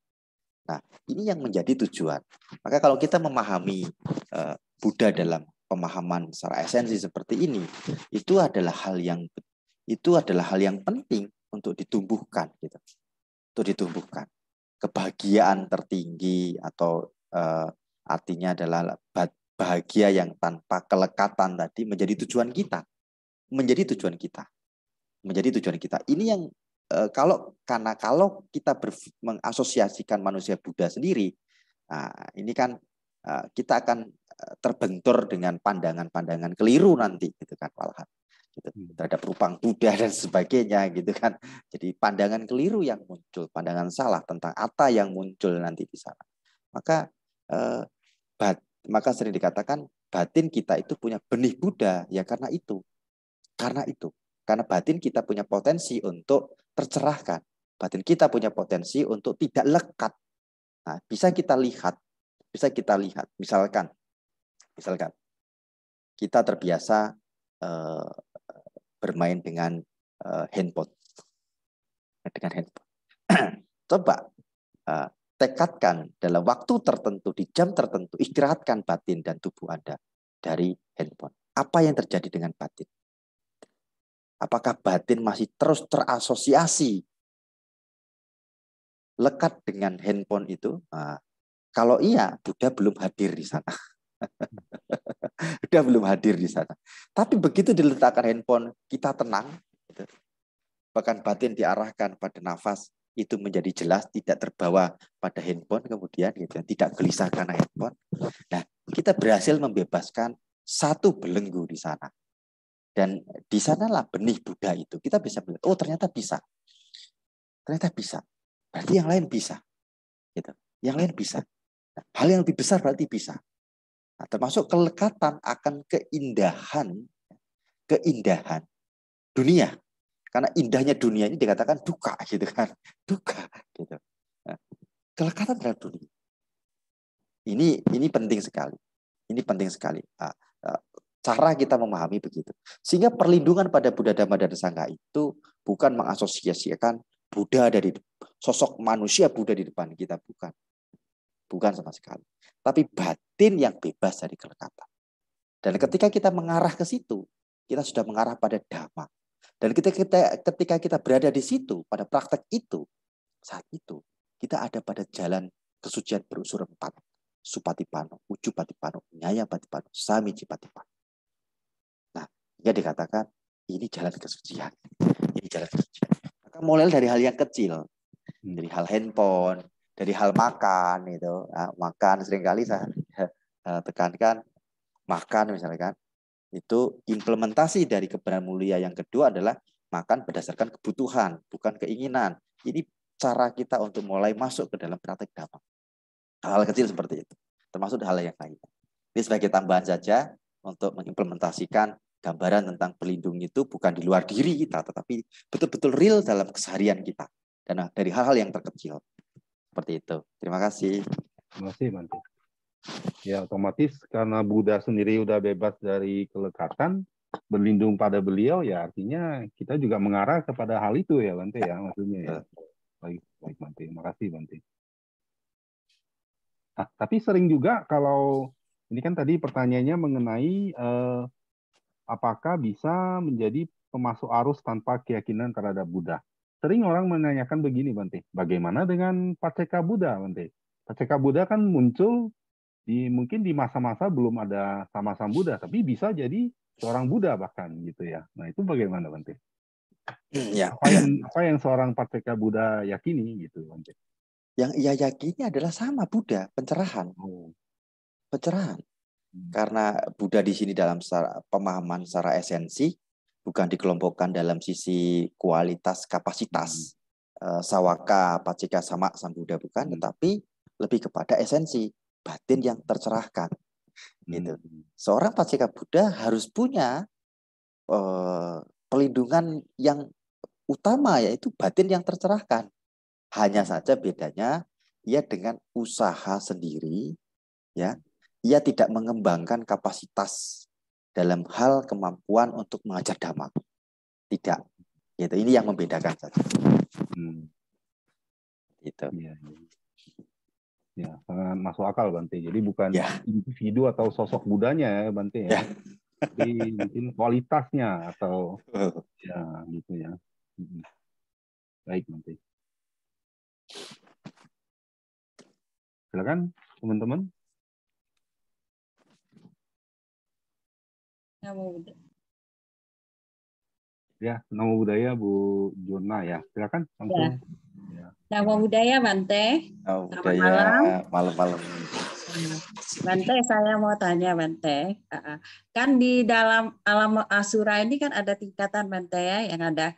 Nah, ini yang menjadi tujuan. Maka kalau kita memahami Buddha dalam pemahaman secara esensi seperti ini, itu adalah hal yang penting untuk ditumbuhkan, gitu. Untuk ditumbuhkan. Kebahagiaan tertinggi atau artinya adalah bahagia yang tanpa kelekatan tadi menjadi tujuan kita. menjadi tujuan kita. Menjadi tujuan kita. Ini yang kalau kita mengasosiasikan manusia Buddha sendiri, nah, ini kan kita akan terbentur dengan pandangan-pandangan keliru nanti, gitu kan, malahan gitu, terhadap rupang Buddha dan sebagainya, gitu kan. Jadi pandangan keliru yang muncul, pandangan salah tentang atta yang muncul nanti di sana. Maka sering dikatakan batin kita itu punya benih Buddha ya karena itu. Karena batin kita punya potensi untuk tercerahkan. Batin kita punya potensi untuk tidak lekat. Nah, bisa kita lihat. Misalkan kita terbiasa bermain dengan handphone. Coba tekadkan dalam waktu tertentu, di jam tertentu, istirahatkan batin dan tubuh Anda dari handphone. Apa yang terjadi dengan batin? Apakah batin masih terus terasosiasi lekat dengan handphone itu? Nah, kalau iya, Buddha belum hadir di sana. Buddha belum hadir di sana. Tapi begitu diletakkan handphone, kita tenang. Gitu. Bahkan batin diarahkan pada nafas, itu menjadi jelas, tidak terbawa pada handphone kemudian, gitu, tidak gelisah karena handphone. Nah, kita berhasil membebaskan satu belenggu di sana. Dan di sanalah benih Buddha itu. Kita bisa melihat, oh ternyata bisa. Ternyata bisa. Berarti yang lain bisa. Gitu. Yang lain bisa. Nah, hal yang lebih besar berarti bisa. Nah, termasuk kelekatan akan keindahan dunia. Karena indahnya dunia ini dikatakan duka, gitu kan. Duka, gitu. Nah, kelekatan terhadap dunia. Ini penting sekali. Ini penting sekali. Cara kita memahami begitu. Sehingga perlindungan pada Buddha, Dhamma, dan Sangha itu bukan mengasosiasikan Buddha dari sosok manusia Buddha di depan kita, bukan. Bukan sama sekali. Tapi batin yang bebas dari kelekatan. Dan ketika kita mengarah ke situ, kita sudah mengarah pada Dhamma. Dan ketika kita berada di situ, pada praktek itu, saat itu, kita ada pada jalan kesucian berunsur 4. Supatipano, Ujupatipano, Nyayapatipano, Samijipatipano. Nah, dia dikatakan ini jalan kesucian. Ini jalan kesucian. Maka mulai dari hal yang kecil, dari hal handphone, dari hal makan itu. Nah, makan seringkali saya tekankan makan misalkan itu implementasi dari kebenaran mulia yang kedua adalah makan berdasarkan kebutuhan, bukan keinginan. Ini cara kita untuk mulai masuk ke dalam praktek Dhamma. Hal kecil seperti itu, termasuk hal yang lain. Ini sebagai tambahan saja untuk mengimplementasikan gambaran tentang pelindung itu bukan di luar diri kita, tetapi betul-betul real dalam keseharian kita. Dan dari hal-hal yang terkecil. Seperti itu. Terima kasih. Terima kasih, Bante. Ya, otomatis karena Buddha sendiri udah bebas dari kelekatan, berlindung pada beliau, ya artinya kita juga mengarah kepada hal itu ya, Bante, ya, maksudnya ya. Baik, Bante. Terima kasih, Bante. Nah, tapi sering juga kalau ini kan tadi pertanyaannya mengenai apakah bisa menjadi pemasuk arus tanpa keyakinan terhadap Buddha. Sering orang menanyakan begini, Bante, bagaimana dengan Paceka Buddha, Bante? Paceka Buddha kan muncul mungkin di masa-masa belum ada sama-sama Buddha, tapi bisa jadi seorang Buddha bahkan gitu ya. Nah itu bagaimana, Bante? Ya. Apa yang seorang Paceka Buddha yakini gitu, Bante? Yang ia yakini adalah sama Buddha, pencerahan. Pencerahan. Karena Buddha di sini dalam pemahaman secara esensi bukan dikelompokkan dalam sisi kualitas kapasitas sawaka, paceka, sama sang Buddha bukan, tetapi lebih kepada esensi batin yang tercerahkan. Gitu. Seorang paceka Buddha harus punya pelindungan yang utama yaitu batin yang tercerahkan. Hanya saja bedanya ia dengan usaha sendiri ya. Ia tidak mengembangkan kapasitas dalam hal kemampuan untuk mengajar Dhamma. Tidak. Gitu. Ini yang membedakan saja. Gitu. Ya, sangat masuk akal, Bante. Jadi bukan individu atau sosok Budanya ya, Bante ya. Jadi mungkin kualitasnya atau ya gitu ya. Baik, Bante. Silakan teman-teman. Namo Buddhaya. Ya, nama budaya Bu Jona ya. Silakan Ya, langsung. Ya. nama budaya Bante. Oh, Selamat budaya malam. malam-malam. Bante, saya mau tanya Bante. Kan di dalam alam Asura ini kan ada tingkatan Bante ya, yang ada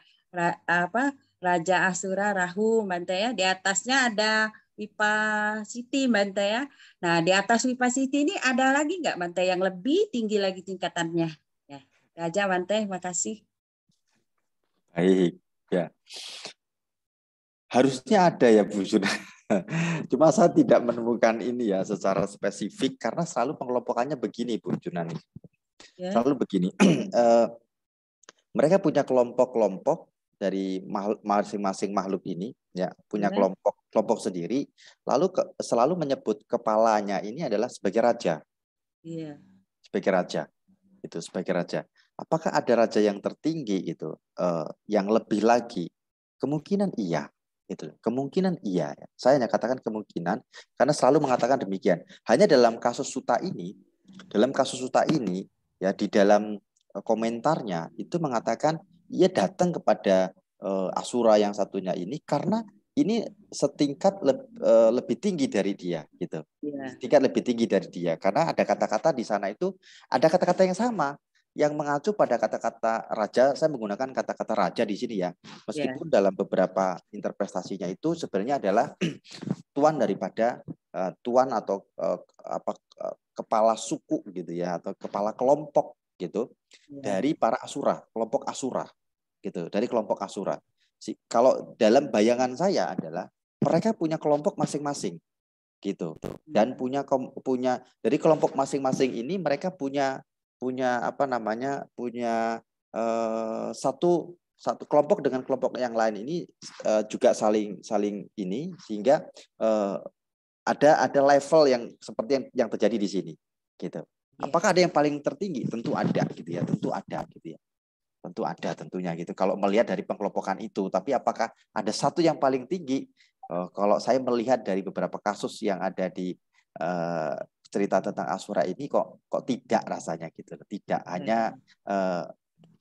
Raja Asura Rahu Bante ya. Di atasnya ada Wipasiti Bante ya. Nah, di atas Wipasiti ini ada lagi nggak Bante yang lebih tinggi lagi tingkatannya? Ya, Raja Bante, makasih. Baik, ya. Harusnya ada ya Bu Juna. Cuma saya tidak menemukan ini ya secara spesifik karena selalu pengelompokannya begini Bu Junani. Ya. Selalu begini. Mereka punya kelompok-kelompok dari masing-masing makhluk ini, ya punya kelompok sendiri. Lalu selalu menyebut kepalanya ini adalah sebagai raja. Iya. Sebagai raja, itu sebagai raja. Apakah ada raja yang tertinggi itu, yang lebih lagi? Kemungkinan iya. Itu kemungkinan iya. Saya hanya katakan kemungkinan karena selalu mengatakan demikian. Hanya dalam kasus Suta ini ya di dalam komentarnya itu mengatakan ia datang kepada Asura yang satunya ini karena ini setingkat lebih tinggi dari dia gitu. Setingkat lebih tinggi dari dia karena ada kata-kata di sana itu ada kata-kata yang sama yang mengacu pada kata-kata raja. Saya menggunakan kata-kata raja di sini ya. Meskipun dalam beberapa interpretasinya itu sebenarnya adalah tuan daripada tuan atau kepala suku gitu ya atau kepala kelompok gitu dari para Asura, kelompok Asura gitu, dari kelompok Asura. Kalau dalam bayangan saya adalah mereka punya kelompok masing-masing gitu dan punya dari kelompok masing-masing ini mereka punya satu kelompok dengan kelompok yang lain ini juga saling ini sehingga ada level yang seperti yang terjadi di sini gitu. Apakah ada yang paling tertinggi? Tentu ada gitu ya, tentu ada gitu ya. Tentu ada tentunya gitu. Kalau melihat dari pengelompokan itu, tapi apakah ada satu yang paling tinggi? Kalau saya melihat dari beberapa kasus yang ada di cerita tentang Asura ini kok tidak rasanya gitu. Tidak hanya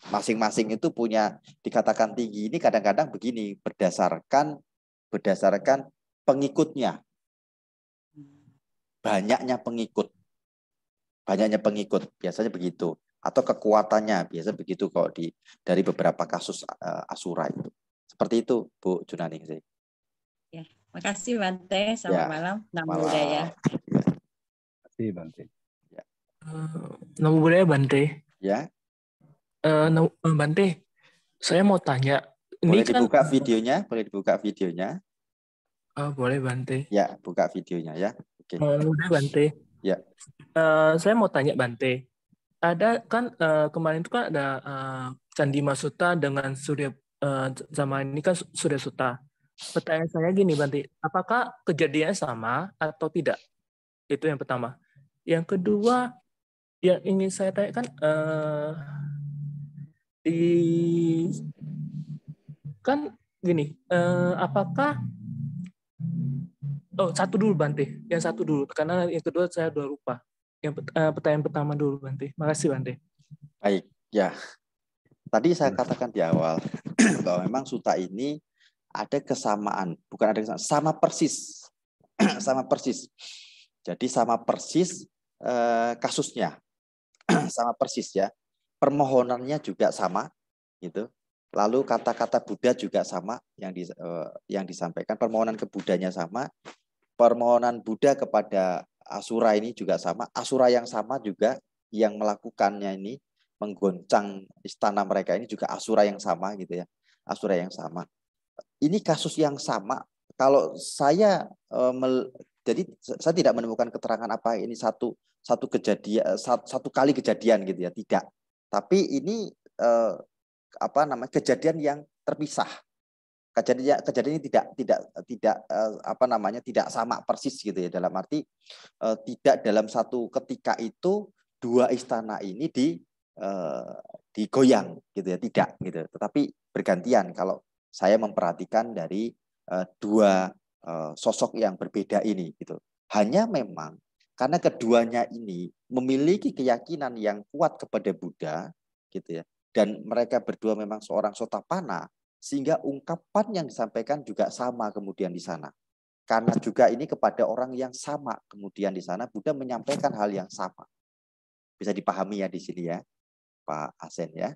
masing-masing itu punya dikatakan tinggi ini kadang-kadang begini berdasarkan pengikutnya. Banyaknya pengikut biasanya begitu atau kekuatannya biasa begitu kok dari beberapa kasus Asura itu. Seperti itu Bu Junaning sih. Ya, makasih Bante. Selamat malam. Nama budaya. Terima kasih Bante. Ya. Nama budaya Bante. Ya. Bante, saya mau tanya. Boleh dibuka videonya? Boleh dibuka videonya? Boleh Bante. Ya, buka videonya ya. Oke. Udah Bante. Ya. Saya mau tanya Bante. Ada kan kemarin itu kan ada Candi Masuta dengan Surya sama ini kan Surya Suta. Pertanyaan saya gini Bante, apakah kejadiannya sama atau tidak? Itu yang pertama. Yang kedua, yang ingin saya tanyakan kan gini, apakah satu dulu Bante, yang satu dulu karena yang kedua saya udah lupa. Yang pertanyaan pertama dulu Bante. Makasih Bante. Baik, ya. Tadi saya katakan di awal bahwa memang Suta ini ada kesamaan, bukan ada kesamaan, sama persis. Sama persis. Jadi sama persis kasusnya. Sama persis ya. Permohonannya juga sama gitu. Lalu kata-kata Buddha juga sama yang disampaikan, permohonan ke Buddhanya sama. Permohonan Buddha kepada Asura ini juga sama. Asura yang sama juga yang melakukannya ini menggoncang istana mereka ini juga Asura yang sama gitu ya. Asura yang sama. Ini kasus yang sama. Kalau saya jadi saya tidak menemukan keterangan apa ini satu kejadian satu kali kejadian gitu ya, tidak. Tapi ini kejadian yang terpisah. Kejadian ini tidak sama persis gitu ya, dalam arti tidak dalam satu ketika itu dua istana ini digoyang gitu ya, tidak gitu, tetapi bergantian kalau saya memperhatikan dari dua sosok yang berbeda ini gitu. Hanya memang karena keduanya ini memiliki keyakinan yang kuat kepada Buddha gitu ya, dan mereka berdua memang seorang Sotapana, sehingga ungkapan yang disampaikan juga sama kemudian di sana. Karena juga ini kepada orang yang sama kemudian di sana Buddha menyampaikan hal yang sama. Bisa dipahami ya di sini ya, Pak Asen ya.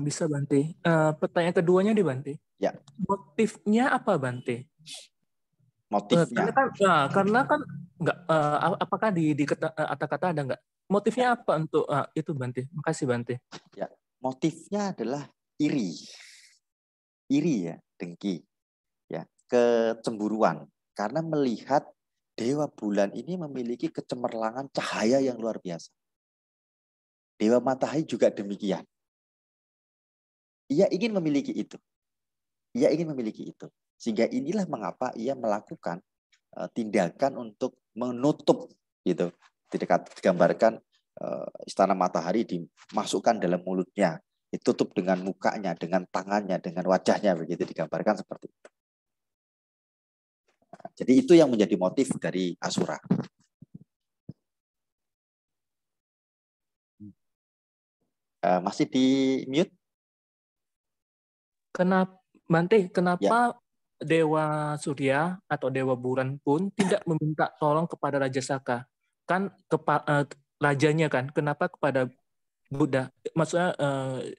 Bisa Bante. Pertanyaan keduanya nih Bante. Ya. Motifnya apa Bante? Motifnya. Karena kan nggak. Apakah di kata-kata ada nggak? Motifnya apa untuk itu Bante? Makasih Bante. Ya, motifnya adalah iri ya, dengki, ya, kecemburuan karena melihat dewa bulan ini memiliki kecemerlangan cahaya yang luar biasa. Dewa matahari juga demikian. Ia ingin memiliki itu. Sehingga inilah mengapa ia melakukan tindakan untuk menutup gitu. Digambarkan istana matahari dimasukkan dalam mulutnya, ditutup dengan mukanya, dengan tangannya, dengan wajahnya, begitu digambarkan seperti itu. Jadi itu yang menjadi motif dari Asura. Masih di mute? Kenapa Dewa Surya atau Dewa Bulan pun tidak meminta tolong kepada Raja Saka? Kan rajanya kan, kenapa kepada Buddha? Maksudnya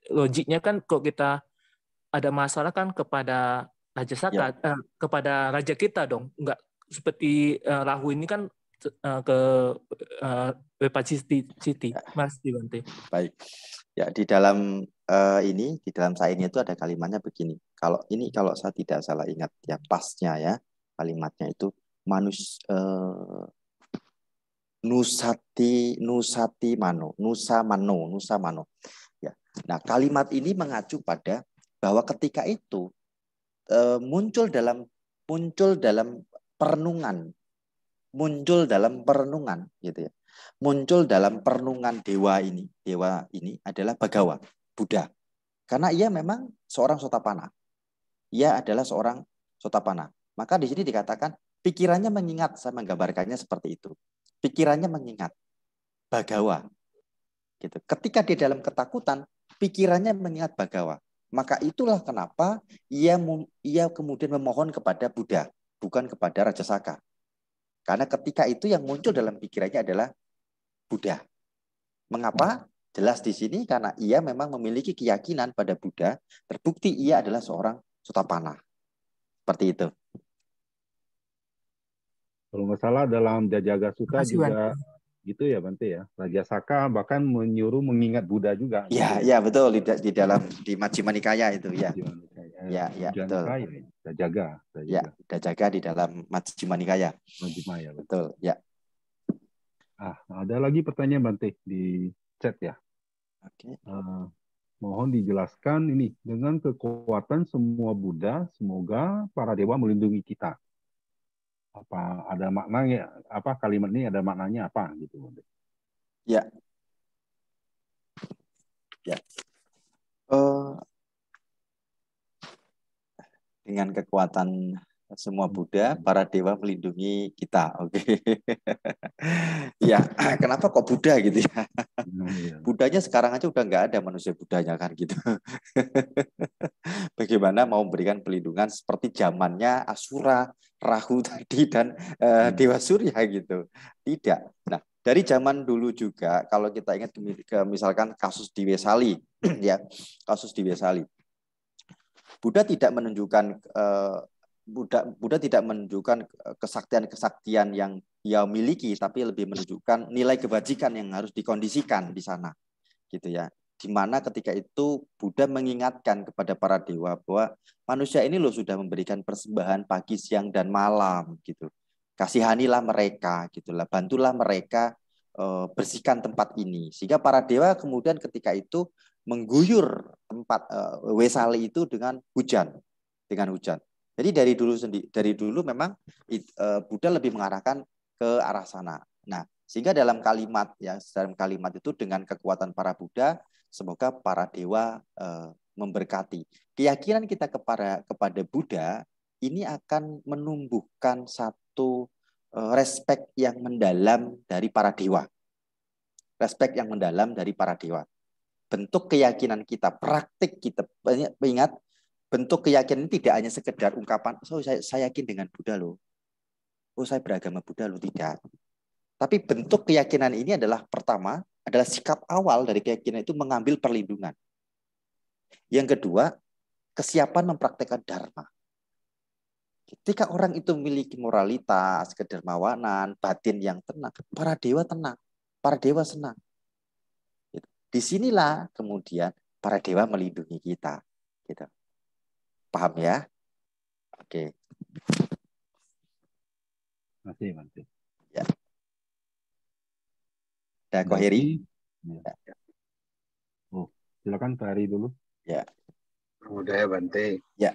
logiknya kan kalau kita ada masalah kan kepada Raja Saka, kepada raja kita dong. Enggak seperti Rahu ini kan ke City. Mas Bante. Baik. Ya, di dalam di dalam sairnya itu ada kalimatnya begini. Kalau saya tidak salah ingat ya pasnya ya, kalimatnya itu Nusati Mano. Ya. Nah, kalimat ini mengacu pada bahwa ketika itu muncul dalam perenungan gitu ya. Muncul dalam perenungan dewa ini adalah Bhagawa, Buddha. Karena ia memang seorang Sotapana. Ia adalah seorang Sotapana. Maka di sini dikatakan pikirannya mengingat, saya menggambarkannya seperti itu. Pikirannya mengingat Bhagawa. Gitu. Ketika dia dalam ketakutan, pikirannya mengingat Bhagawa. Maka itulah kenapa ia kemudian memohon kepada Buddha, bukan kepada Raja Saka. Karena ketika itu yang muncul dalam pikirannya adalah Buddha. Mengapa? Jelas di sini karena ia memang memiliki keyakinan pada Buddha, terbukti ia adalah seorang Sotapana. Seperti itu. Kalau nggak salah dalam Jajaga Sutta juga gitu ya Bante ya. Raja Saka bahkan menyuruh mengingat Buddha juga. Ya, gitu ya betul di Majjhima Nikaya itu ya. Ya, betul. Jajaga. Ya, Jajaga di dalam Majjhima Nikaya. Ya, betul. Ya. Ada lagi pertanyaan Bante di chat ya. Oke. Mohon dijelaskan ini dengan kekuatan semua Buddha, semoga para dewa melindungi kita. Apa ada maknanya? Apa kalimat ini ada maknanya apa gitu? Ya. Dengan kekuatan semua Buddha, para dewa melindungi kita. Oke. Ya, kenapa kok Buddha gitu ya? Buddhanya sekarang aja udah nggak ada manusia Buddhanya kan gitu. Bagaimana mau memberikan pelindungan seperti zamannya Asura, Rahu tadi dan Dewa Surya gitu. Tidak. Nah, dari zaman dulu juga kalau kita ingat misalkan kasus di Wesali ya, kasus di Wesali. Buddha tidak menunjukkan kesaktian-kesaktian yang dia miliki, tapi lebih menunjukkan nilai kebajikan yang harus dikondisikan di sana, gitu ya. Di mana ketika itu Buddha mengingatkan kepada para dewa bahwa manusia ini loh sudah memberikan persembahan pagi, siang, dan malam, gitu. Kasihanilah mereka, gitulah, bantulah mereka bersihkan tempat ini, sehingga para dewa kemudian ketika itu mengguyur tempat Wesali itu dengan hujan. Jadi dari dulu memang Buddha lebih mengarahkan ke arah sana. Nah, sehingga dalam kalimat itu dengan kekuatan para Buddha, semoga para dewa memberkati. Keyakinan kita kepada Buddha ini akan menumbuhkan satu respek yang mendalam dari para dewa. bentuk keyakinan kita, praktik kita. Ingat, bentuk keyakinan ini tidak hanya sekedar ungkapan, oh saya yakin dengan Buddha loh. Oh saya beragama Buddha loh, tidak. Tapi bentuk keyakinan ini adalah pertama, adalah sikap awal dari keyakinan itu mengambil perlindungan. Yang kedua, kesiapan mempraktekkan dharma. Ketika orang itu memiliki moralitas, kedermawanan, batin yang tenang, para dewa tenang, para dewa senang. Disinilah kemudian para dewa melindungi kita. Gitu. Paham ya? Oke. Masih, Bante. Ya. Ada Koheri? Ya. Oh, silakan Pak Heri dulu. Ya. Udah ya Bante. Ya.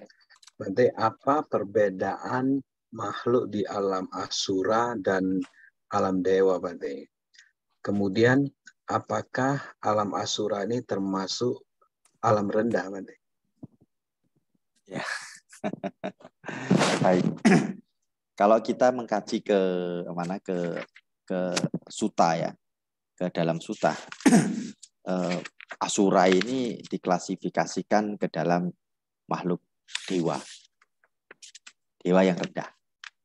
Bante, apa perbedaan makhluk di alam asura dan alam dewa, Bante? Kemudian, apakah alam asura ini termasuk alam rendah, Bante? Ya. Baik. Kalau kita mengkaji ke mana ke suta ya, ke dalam suta, asura ini diklasifikasikan ke dalam makhluk dewa. Dewa yang rendah.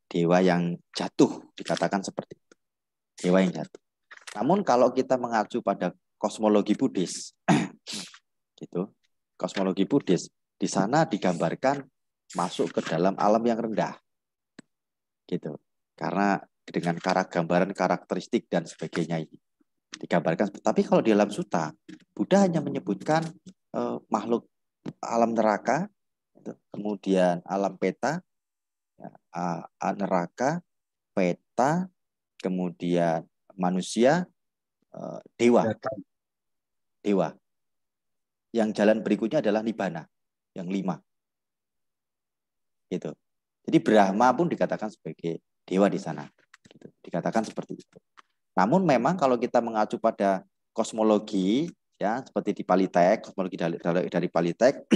Dewa yang jatuh, dikatakan seperti itu. Dewa yang jatuh. Namun kalau kita mengacu pada kosmologi Buddhis, gitu, kosmologi Buddhis, di sana digambarkan masuk ke dalam alam yang rendah. Gitu. Karena dengan gambaran karakteristik dan sebagainya ini digambarkan. Tapi kalau di alam suta, Buddha hanya menyebutkan makhluk alam neraka, kemudian alam peta, neraka, peta, kemudian manusia, dewa. Dewa. Yang jalan berikutnya adalah Nibbana, yang 5. Gitu. Jadi Brahma pun dikatakan sebagai dewa di sana. Gitu. Dikatakan seperti itu. Namun memang kalau kita mengacu pada kosmologi, ya seperti di Palitek, kosmologi dari Palitek,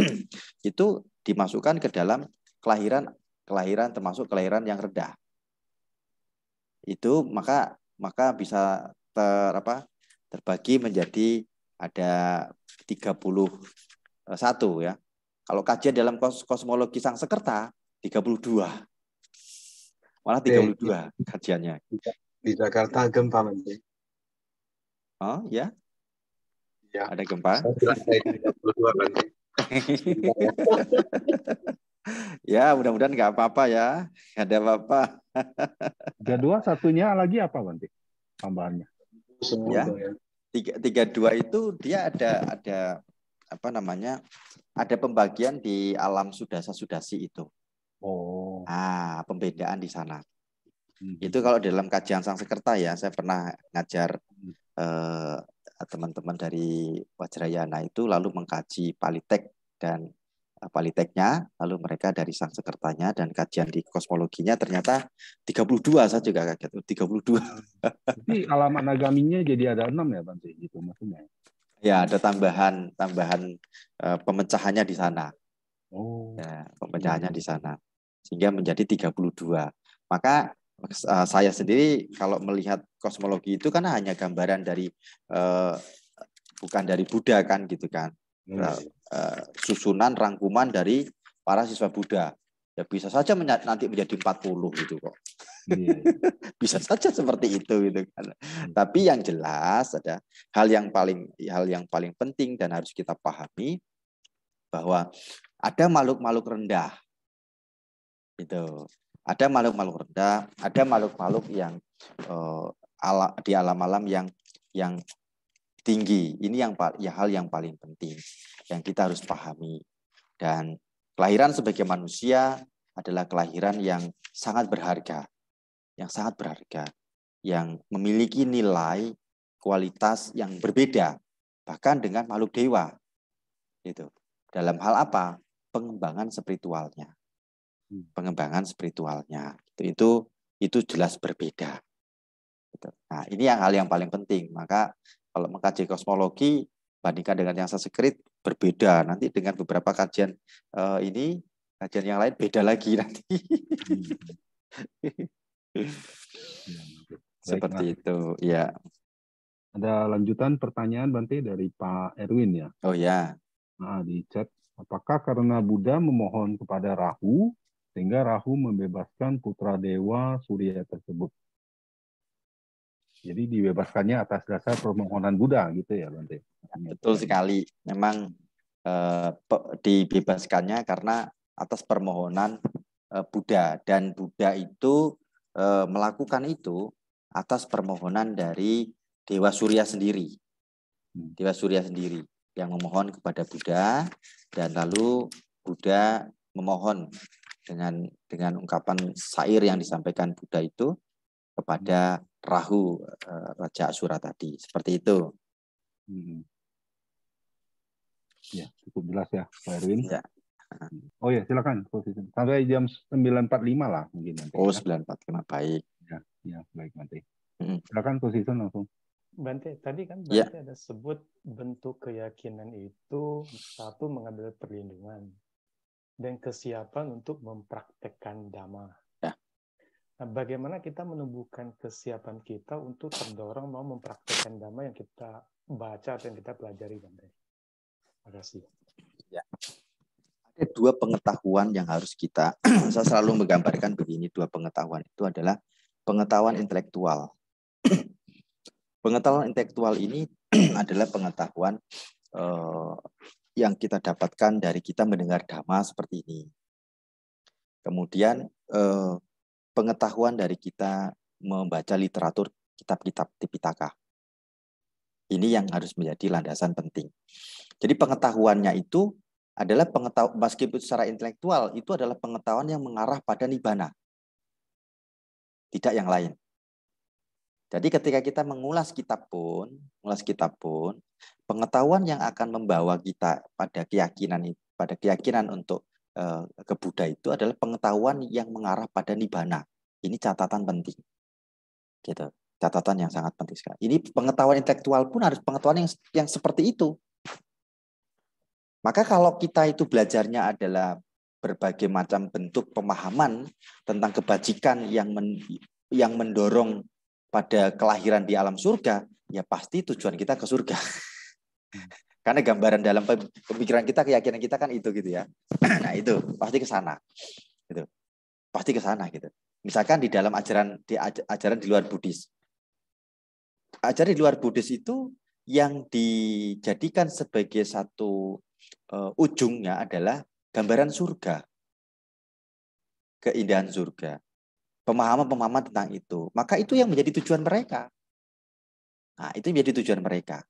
itu dimasukkan ke dalam kelahiran termasuk kelahiran yang rendah. Itu maka bisa terbagi menjadi ada 31 ya. Kalau kajian dalam kosmologi Sangsekerta 32. Malah 32 kajiannya. Di Jakarta gempa, Bante. Oh ya? Ya. Ada gempa? Saya bilang kayak 32, Bante. Ya, mudah-mudahan nggak apa-apa ya. Nggak ada apa-apa. 32 satunya lagi apa, Bante? Tambahannya. Ya. 32 itu dia ada apa namanya? Ada pembagian di alam sudasa-sudasi itu. Oh. Pembedaan di sana. Itu kalau dalam kajian Sangsekerta ya, saya pernah ngajar teman-teman dari Wajrayana itu lalu mengkaji Palitek dan Paliteknya, lalu mereka dari Sangsekertanya dan kajian di kosmologinya ternyata 32, saya juga kaget. 32. Jadi alam anagaminya jadi ada 6 ya, Bante, gitu maksudnya. Ya, ada tambahan pemecahannya di sana. Oh. Ya, pemecahannya di sana. Sehingga menjadi 32. Maka saya sendiri kalau melihat kosmologi itu kan hanya gambaran dari bukan dari Buddha kan gitu kan. Susunan rangkuman dari para siswa Buddha. Ya bisa saja nanti menjadi 40 gitu kok. Bisa saja seperti itu gitu kan. Tapi yang jelas ada hal yang paling penting dan harus kita pahami bahwa ada makhluk-makhluk rendah. Gitu. Ada makhluk-makhluk rendah, ada makhluk-makhluk yang di alam-alam yang tinggi. Ini hal yang paling penting yang kita harus pahami. Dan kelahiran sebagai manusia adalah kelahiran yang sangat berharga, yang memiliki nilai kualitas yang berbeda bahkan dengan makhluk dewa. Gitu. Dalam hal apa? Pengembangan spiritualnya. Itu jelas berbeda. Nah, ini hal yang paling penting. Maka kalau mengkaji kosmologi bandingkan dengan yang Sanskrit berbeda. Nanti dengan beberapa kajian kajian yang lain beda lagi nanti. Seperti itu, ya. Ada lanjutan pertanyaan Bante dari Pak Erwin ya. Oh ya. Nah, di chat, apakah karena Buddha memohon kepada Rahu sehingga Rahu membebaskan putra dewa Surya tersebut? Jadi dibebaskannya atas dasar permohonan Buddha gitu ya Bante? Betul sekali. Memang dibebaskannya karena atas permohonan Buddha, dan Buddha itu melakukan itu atas permohonan dari Dewa Surya sendiri. Dewa Surya sendiri yang memohon kepada Buddha, dan lalu Buddha memohon dengan ungkapan syair yang disampaikan Buddha itu kepada Rahu, Raja Asura tadi. Seperti itu. Ya, cukup jelas ya Pak Erwin. Ya. Oh ya, silakan. Sampai jam 9.45 lah mungkin nanti. Oh, ya. 9.45, baik. Ya, baik nanti. Silakan posisi langsung. Bante, tadi kan Bante ada sebut bentuk keyakinan itu satu mengambil perlindungan dan kesiapan untuk mempraktekkan Dhamma. Ya. Nah, bagaimana kita menumbuhkan kesiapan kita untuk terdorong mau mempraktekkan Dhamma yang kita baca atau yang kita pelajari, Bante? Terima kasih. Ya. Ada dua pengetahuan yang harus kita, saya selalu menggambarkan begini, dua pengetahuan itu adalah pengetahuan intelektual. Pengetahuan intelektual ini adalah pengetahuan yang kita dapatkan dari kita mendengar Dhamma seperti ini. Kemudian pengetahuan dari kita membaca literatur kitab-kitab Tipitaka. Ini yang harus menjadi landasan penting. Jadi pengetahuannya itu adalah pengetahuan, meskipun secara intelektual, itu adalah pengetahuan yang mengarah pada nibbana. Tidak yang lain. Jadi ketika kita mengulas kitab pun, pengetahuan yang akan membawa kita pada keyakinan untuk ke Buddha itu adalah pengetahuan yang mengarah pada nibbana. Ini catatan penting. Gitu. Catatan yang sangat penting sekali. Ini pengetahuan intelektual pun harus pengetahuan yang seperti itu. Maka kalau kita itu belajarnya adalah berbagai macam bentuk pemahaman tentang kebajikan yang mendorong pada kelahiran di alam surga, ya pasti tujuan kita ke surga. Karena gambaran dalam pemikiran kita, keyakinan kita kan itu gitu ya. Nah itu pasti ke sana. Gitu. Pasti ke sana gitu. Misalkan di dalam ajaran di luar Buddhis. Ajaran di luar Buddhis itu yang dijadikan sebagai satu ujungnya adalah gambaran surga. Keindahan surga. Pemahaman-pemahaman tentang itu. Maka itu yang menjadi tujuan mereka. Nah, itu menjadi tujuan mereka.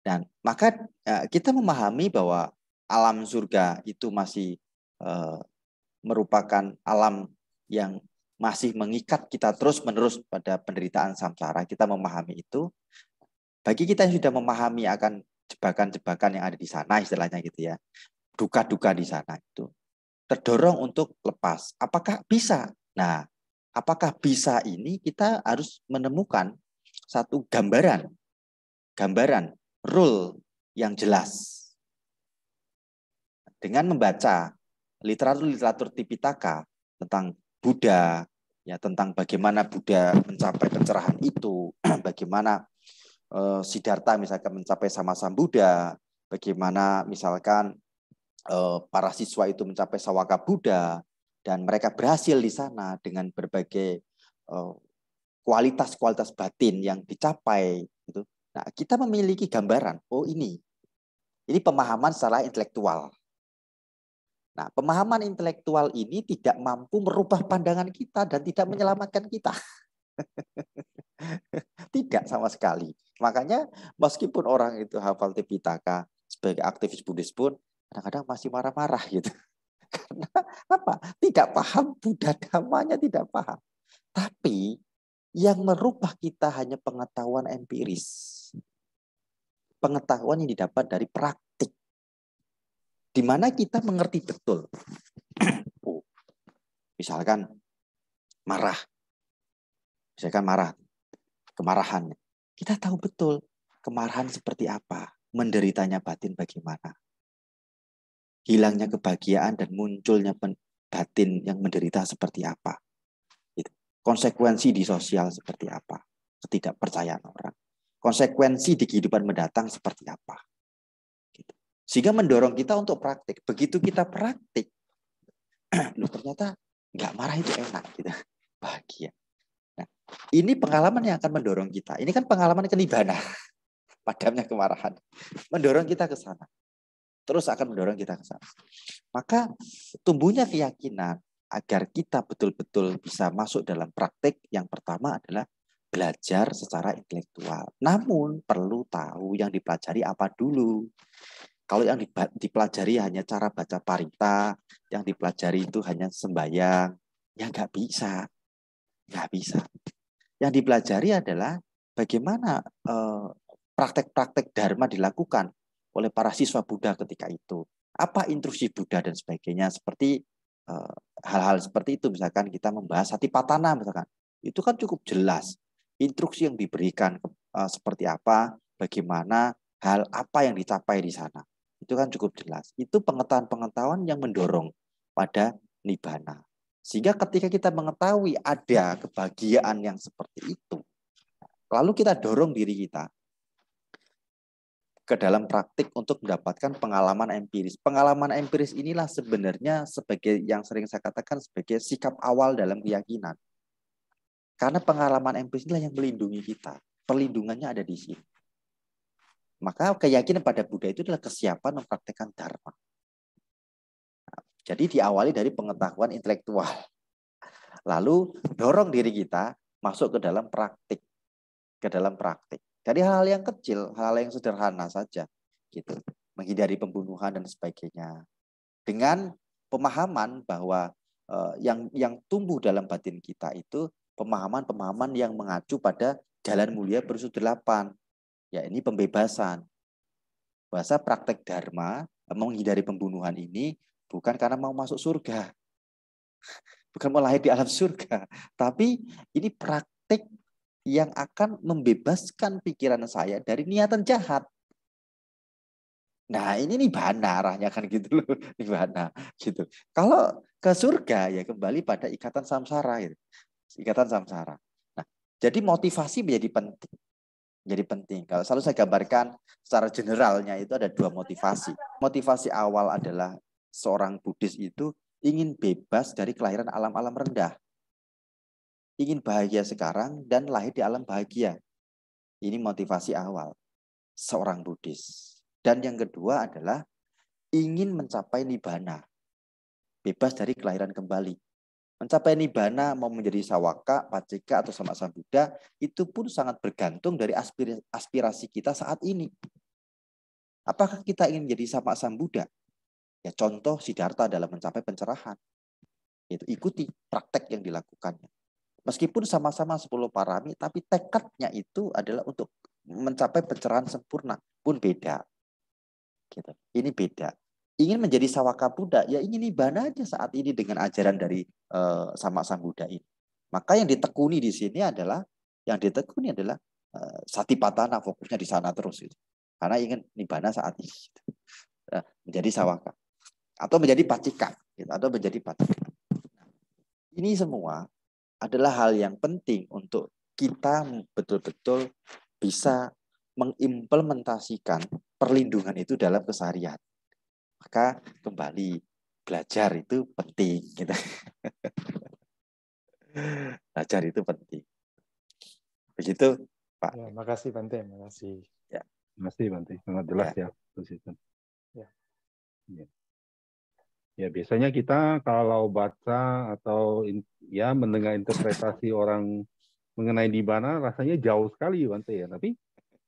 Dan maka kita memahami bahwa alam surga itu masih merupakan alam yang masih mengikat kita terus-menerus pada penderitaan samsara. Kita memahami itu. Bagi kita yang sudah memahami akan jebakan-jebakan yang ada di sana, istilahnya gitu ya. Duka-duka di sana itu. Terdorong untuk lepas. Apakah bisa? Nah, apakah bisa ini kita harus menemukan satu gambaran rule yang jelas. Dengan membaca literatur Tipitaka tentang Buddha, ya tentang bagaimana Buddha mencapai pencerahan itu, bagaimana Siddhartha misalkan mencapai sama-sama Buddha, bagaimana misalkan para siswa itu mencapai Sawaka Buddha, dan mereka berhasil di sana dengan berbagai kualitas-kualitas batin yang dicapai. Gitu. Nah, kita memiliki gambaran, oh ini pemahaman secara intelektual. Nah, pemahaman intelektual ini tidak mampu merubah pandangan kita dan tidak menyelamatkan kita. Tidak sama sekali. Makanya meskipun orang itu hafal Tipitaka sebagai aktivis Buddhis pun kadang-kadang masih marah-marah gitu. Karena apa? Tidak paham Buddha Dhammanya, tidak paham. Tapi yang merubah kita hanya pengetahuan empiris. Pengetahuan yang didapat dari praktik. Di mana kita mengerti betul. Misalkan marah. Kemarahan. Kita tahu betul kemarahan seperti apa. Menderitanya batin bagaimana. Hilangnya kebahagiaan dan munculnya batin yang menderita seperti apa. Konsekuensi di sosial seperti apa. Ketidakpercayaan orang. konsekuensi di kehidupan mendatang seperti apa. Gitu. Sehingga mendorong kita untuk praktik. Begitu kita praktik, loh ternyata nggak marah itu enak, gitu. Bahagia. Nah, ini pengalaman yang akan mendorong kita. Ini kan pengalaman kenibana, padamnya kemarahan, mendorong kita ke sana. Terus akan mendorong kita ke sana. Maka tumbuhnya keyakinan agar kita betul-betul bisa masuk dalam praktik. Yang pertama adalah belajar secara intelektual. Namun perlu tahu yang dipelajari apa dulu. Kalau yang dipelajari hanya cara baca parita, yang dipelajari itu hanya sembahyang, ya nggak bisa. Nggak bisa. Yang dipelajari adalah bagaimana praktek-praktek dharma dilakukan oleh para siswa Buddha ketika itu. Apa instruksi Buddha dan sebagainya. Seperti hal-hal seperti itu. Misalkan kita membahas Satipatthana, misalkan. Itu kan cukup jelas. Instruksi yang diberikan seperti apa, bagaimana, hal apa yang dicapai di sana. Itu kan cukup jelas. Itu pengetahuan-pengetahuan yang mendorong pada nibbana. Sehingga ketika kita mengetahui ada kebahagiaan yang seperti itu, lalu kita dorong diri kita ke dalam praktik untuk mendapatkan pengalaman empiris. Pengalaman empiris inilah sebenarnya sebagai yang sering saya katakan sebagai sikap awal dalam keyakinan. Karena pengalaman empiris inilah yang melindungi kita. Perlindungannya ada di sini. Maka keyakinan pada Buddha itu adalah kesiapan mempraktekkan dharma. Jadi diawali dari pengetahuan intelektual. Lalu dorong diri kita masuk ke dalam praktik. Ke dalam praktik. Dari hal-hal yang kecil, hal-hal yang sederhana saja. Gitu. Menghindari pembunuhan dan sebagainya. Dengan pemahaman bahwa yang tumbuh dalam batin kita itu pemahaman-pemahaman yang mengacu pada jalan mulia berunsur 8. Ya, ini pembebasan. Bahasa praktek dharma, menghindari pembunuhan ini bukan karena mau masuk surga. Bukan mau lahir di alam surga. Tapi ini praktek yang akan membebaskan pikiran saya dari niatan jahat. Nah, ini nibbana arahnya kan gitu loh, nibbana gitu. Kalau ke surga ya kembali pada ikatan samsara gitu. Ikatan samsara. Nah, jadi motivasi menjadi penting. Jadi penting. Kalau selalu saya gambarkan secara generalnya itu ada 2 motivasi. Motivasi awal adalah seorang Buddhis itu ingin bebas dari kelahiran alam-alam rendah. Ingin bahagia sekarang dan lahir di alam bahagia. Ini motivasi awal seorang Buddhis. Dan yang kedua adalah ingin mencapai nibbana. Bebas dari kelahiran kembali. Mencapai nibbana mau menjadi sawaka, paceka, atau sama Buddha, itu pun sangat bergantung dari aspirasi kita saat ini. Apakah kita ingin menjadi sama Buddha? Ya contoh Siddhartha dalam mencapai pencerahan. Itu ikuti praktek yang dilakukannya. Meskipun sama-sama 10 parami, tapi tekadnya itu adalah untuk mencapai pencerahan sempurna. Pun beda. Gitu. Ini beda. Ingin menjadi sawaka Buddha, ya ingin nibbana aja saat ini dengan ajaran dari sama Sang Buddha ini. Maka yang ditekuni di sini adalah Satipatthana, fokusnya di sana terus gitu. Karena ingin nibbana saat ini. Gitu. Menjadi sawaka atau menjadi pacika gitu, atau menjadi pacika. Ini semua adalah hal yang penting untuk kita betul-betul bisa mengimplementasikan perlindungan itu dalam keseharian. Maka kembali belajar itu penting. Gitu. Belajar itu penting. Begitu, Pak. Ya, makasih Bante, makasih. Ya, makasih Bante. Sangat jelas ya. Ya. Ya. Ya, biasanya kita kalau baca atau ya mendengar interpretasi orang mengenai nibbana rasanya jauh sekali Bante ya. Tapi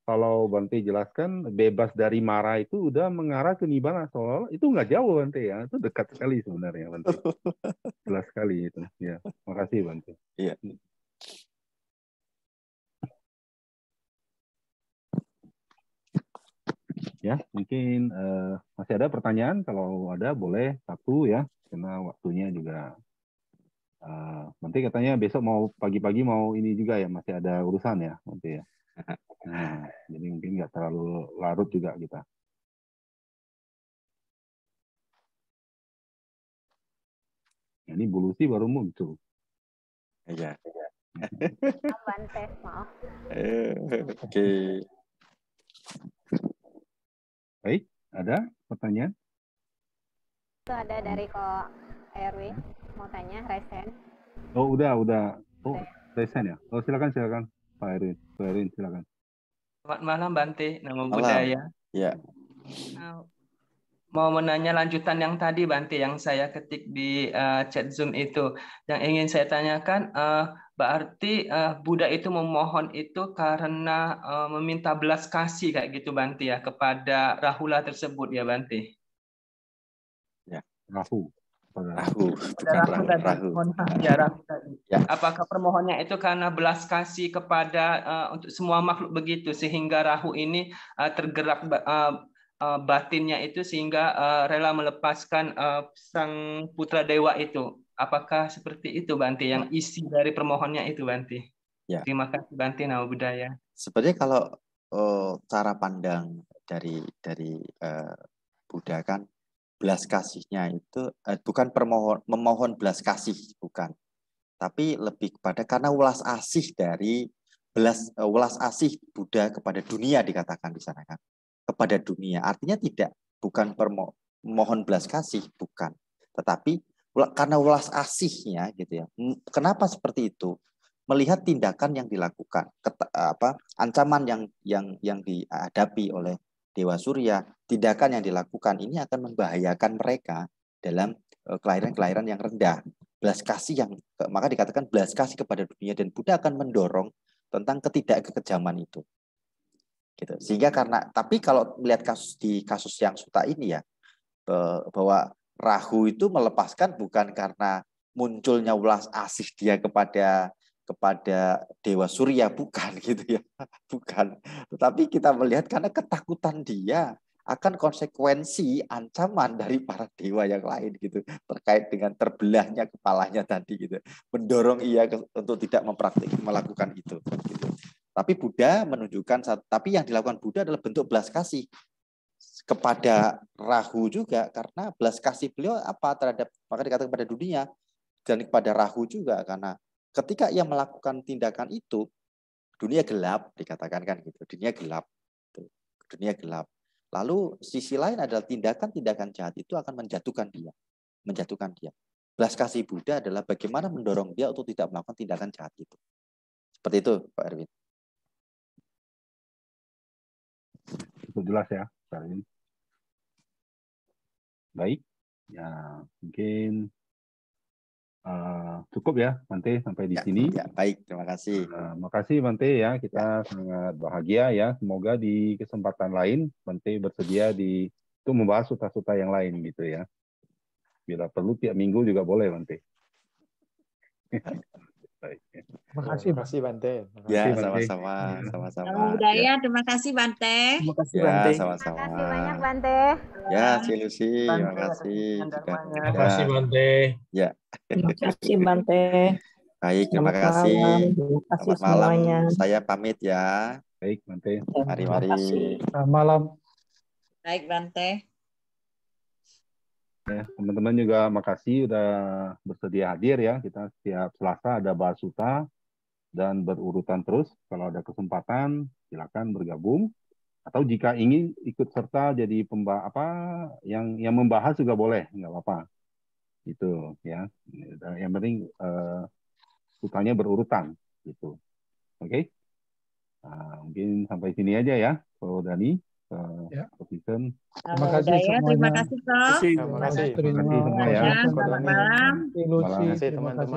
kalau Bante jelaskan bebas dari marah itu udah mengarah ke nibbana, soal itu nggak jauh Bante ya, itu dekat sekali sebenarnya Bante. Jelas sekali itu. Ya, makasih Bante. Iya. Ya, mungkin masih ada pertanyaan, kalau ada boleh satu ya, karena waktunya juga. Nanti katanya besok mau pagi-pagi mau ini juga ya, masih ada urusan ya Bante ya. Nah, jadi mungkin nggak terlalu larut juga kita. Ini Bu Lucy baru muncul. Iya. Bante, maaf. Oke. Baik, ada pertanyaan? Itu ada dari Ko Erwin, mau tanya, Resen. Oh, udah. Oh, Resen ya? Oh, silakan Pak Erwin. Pak Erwin, silakan. Selamat malam Bante, Namo Malam. Buddhaya. Ya. Mau menanya lanjutan yang tadi Bante yang saya ketik di chat Zoom itu. Yang ingin saya tanyakan, berarti Buddha itu memohon itu karena meminta belas kasih kayak gitu Bante ya kepada Rahula tersebut ya Bante. Ya, Rahu. bukan Rahu. Ya, Rahu tadi. Ya. Apakah permohonannya itu karena belas kasih kepada untuk semua makhluk begitu sehingga Rahu ini tergerak batinnya itu sehingga rela melepaskan sang putra dewa itu. Apakah seperti itu Bante yang isi dari permohonannya itu Bante? Ya. Terima kasih Bante, Namo Buddhaya. Sebenarnya kalau cara pandang dari Buddha kan belas kasihnya itu bukan memohon belas kasih, bukan. Tapi lebih kepada karena welas asih dari welas asih Buddha kepada dunia dikatakan di sana kan. Kepada dunia. Artinya bukan mohon belas kasih, bukan. Tetapi karena welas asihnya gitu ya. Kenapa seperti itu? Melihat tindakan yang dilakukan, ancaman yang dihadapi oleh Dewa Surya, tindakan yang dilakukan ini akan membahayakan mereka dalam kelahiran-kelahiran yang rendah. Belas kasih maka dikatakan belas kasih kepada dunia, dan Buddha akan mendorong tentang ketidakkejaman itu. Gitu. Sehingga tapi kalau melihat kasus yang Sutta ini ya, bahwa Rahu itu melepaskan bukan karena munculnya welas asih dia kepada Dewa Surya, bukan gitu ya, bukan. Tetapi kita melihat karena ketakutan dia akan konsekuensi ancaman dari para dewa yang lain gitu, terkait dengan terbelahnya kepalanya tadi gitu, mendorong ia untuk tidak melakukan itu. Gitu. Tapi Buddha menunjukkan, tapi yang dilakukan Buddha adalah bentuk belas kasih kepada Rahu juga, karena belas kasih beliau maka dikatakan kepada dunia dan kepada Rahu juga, karena ketika ia melakukan tindakan itu, dunia gelap dikatakan kan gitu, dunia gelap. Lalu sisi lain adalah tindakan-tindakan jahat itu akan menjatuhkan dia. Belas kasih Buddha adalah bagaimana mendorong dia untuk tidak melakukan tindakan jahat itu. Seperti itu, Pak Erwin. Itu jelas ya, Pak Erwin. Baik, ya mungkin cukup ya, Bante, sampai di sini. Ya, baik, terima kasih. Makasih Bante ya, kita sangat bahagia ya. Semoga di kesempatan lain Bante bersedia untuk membahas sutta-sutta yang lain gitu ya. Bila perlu tiap minggu juga boleh Bante. Baik. Terima kasih Bante. Ya, sama-sama. Namo Buddhaya, terima kasih Bante. Terima kasih Bante. Sama-sama. Terima kasih banyak Bante. Ya, Cilusi, terima kasih. Terima kasih Bante. Ya. Terima kasih Bante. Baik, terima kasih. Terima kasih Selamat malam. semuanya. Saya pamit ya. Baik Bante. Mari. Selamat malam. Baik Bante. Ya, teman-teman juga makasih udah bersedia hadir ya. Kita setiap Selasa ada bahas sutta dan berurutan terus. Kalau ada kesempatan silakan bergabung. Atau jika ingin ikut serta jadi yang membahas juga boleh, nggak apa-apa. Gitu ya. Yang penting suttanya berurutan gitu. Oke? Mungkin sampai sini aja ya, Pak Dani. Position. Terima kasih semuanya. Terima kasih, Prof. Terima kasih. Terima kasih semua ya. Selamat malam. Terima kasih teman-teman.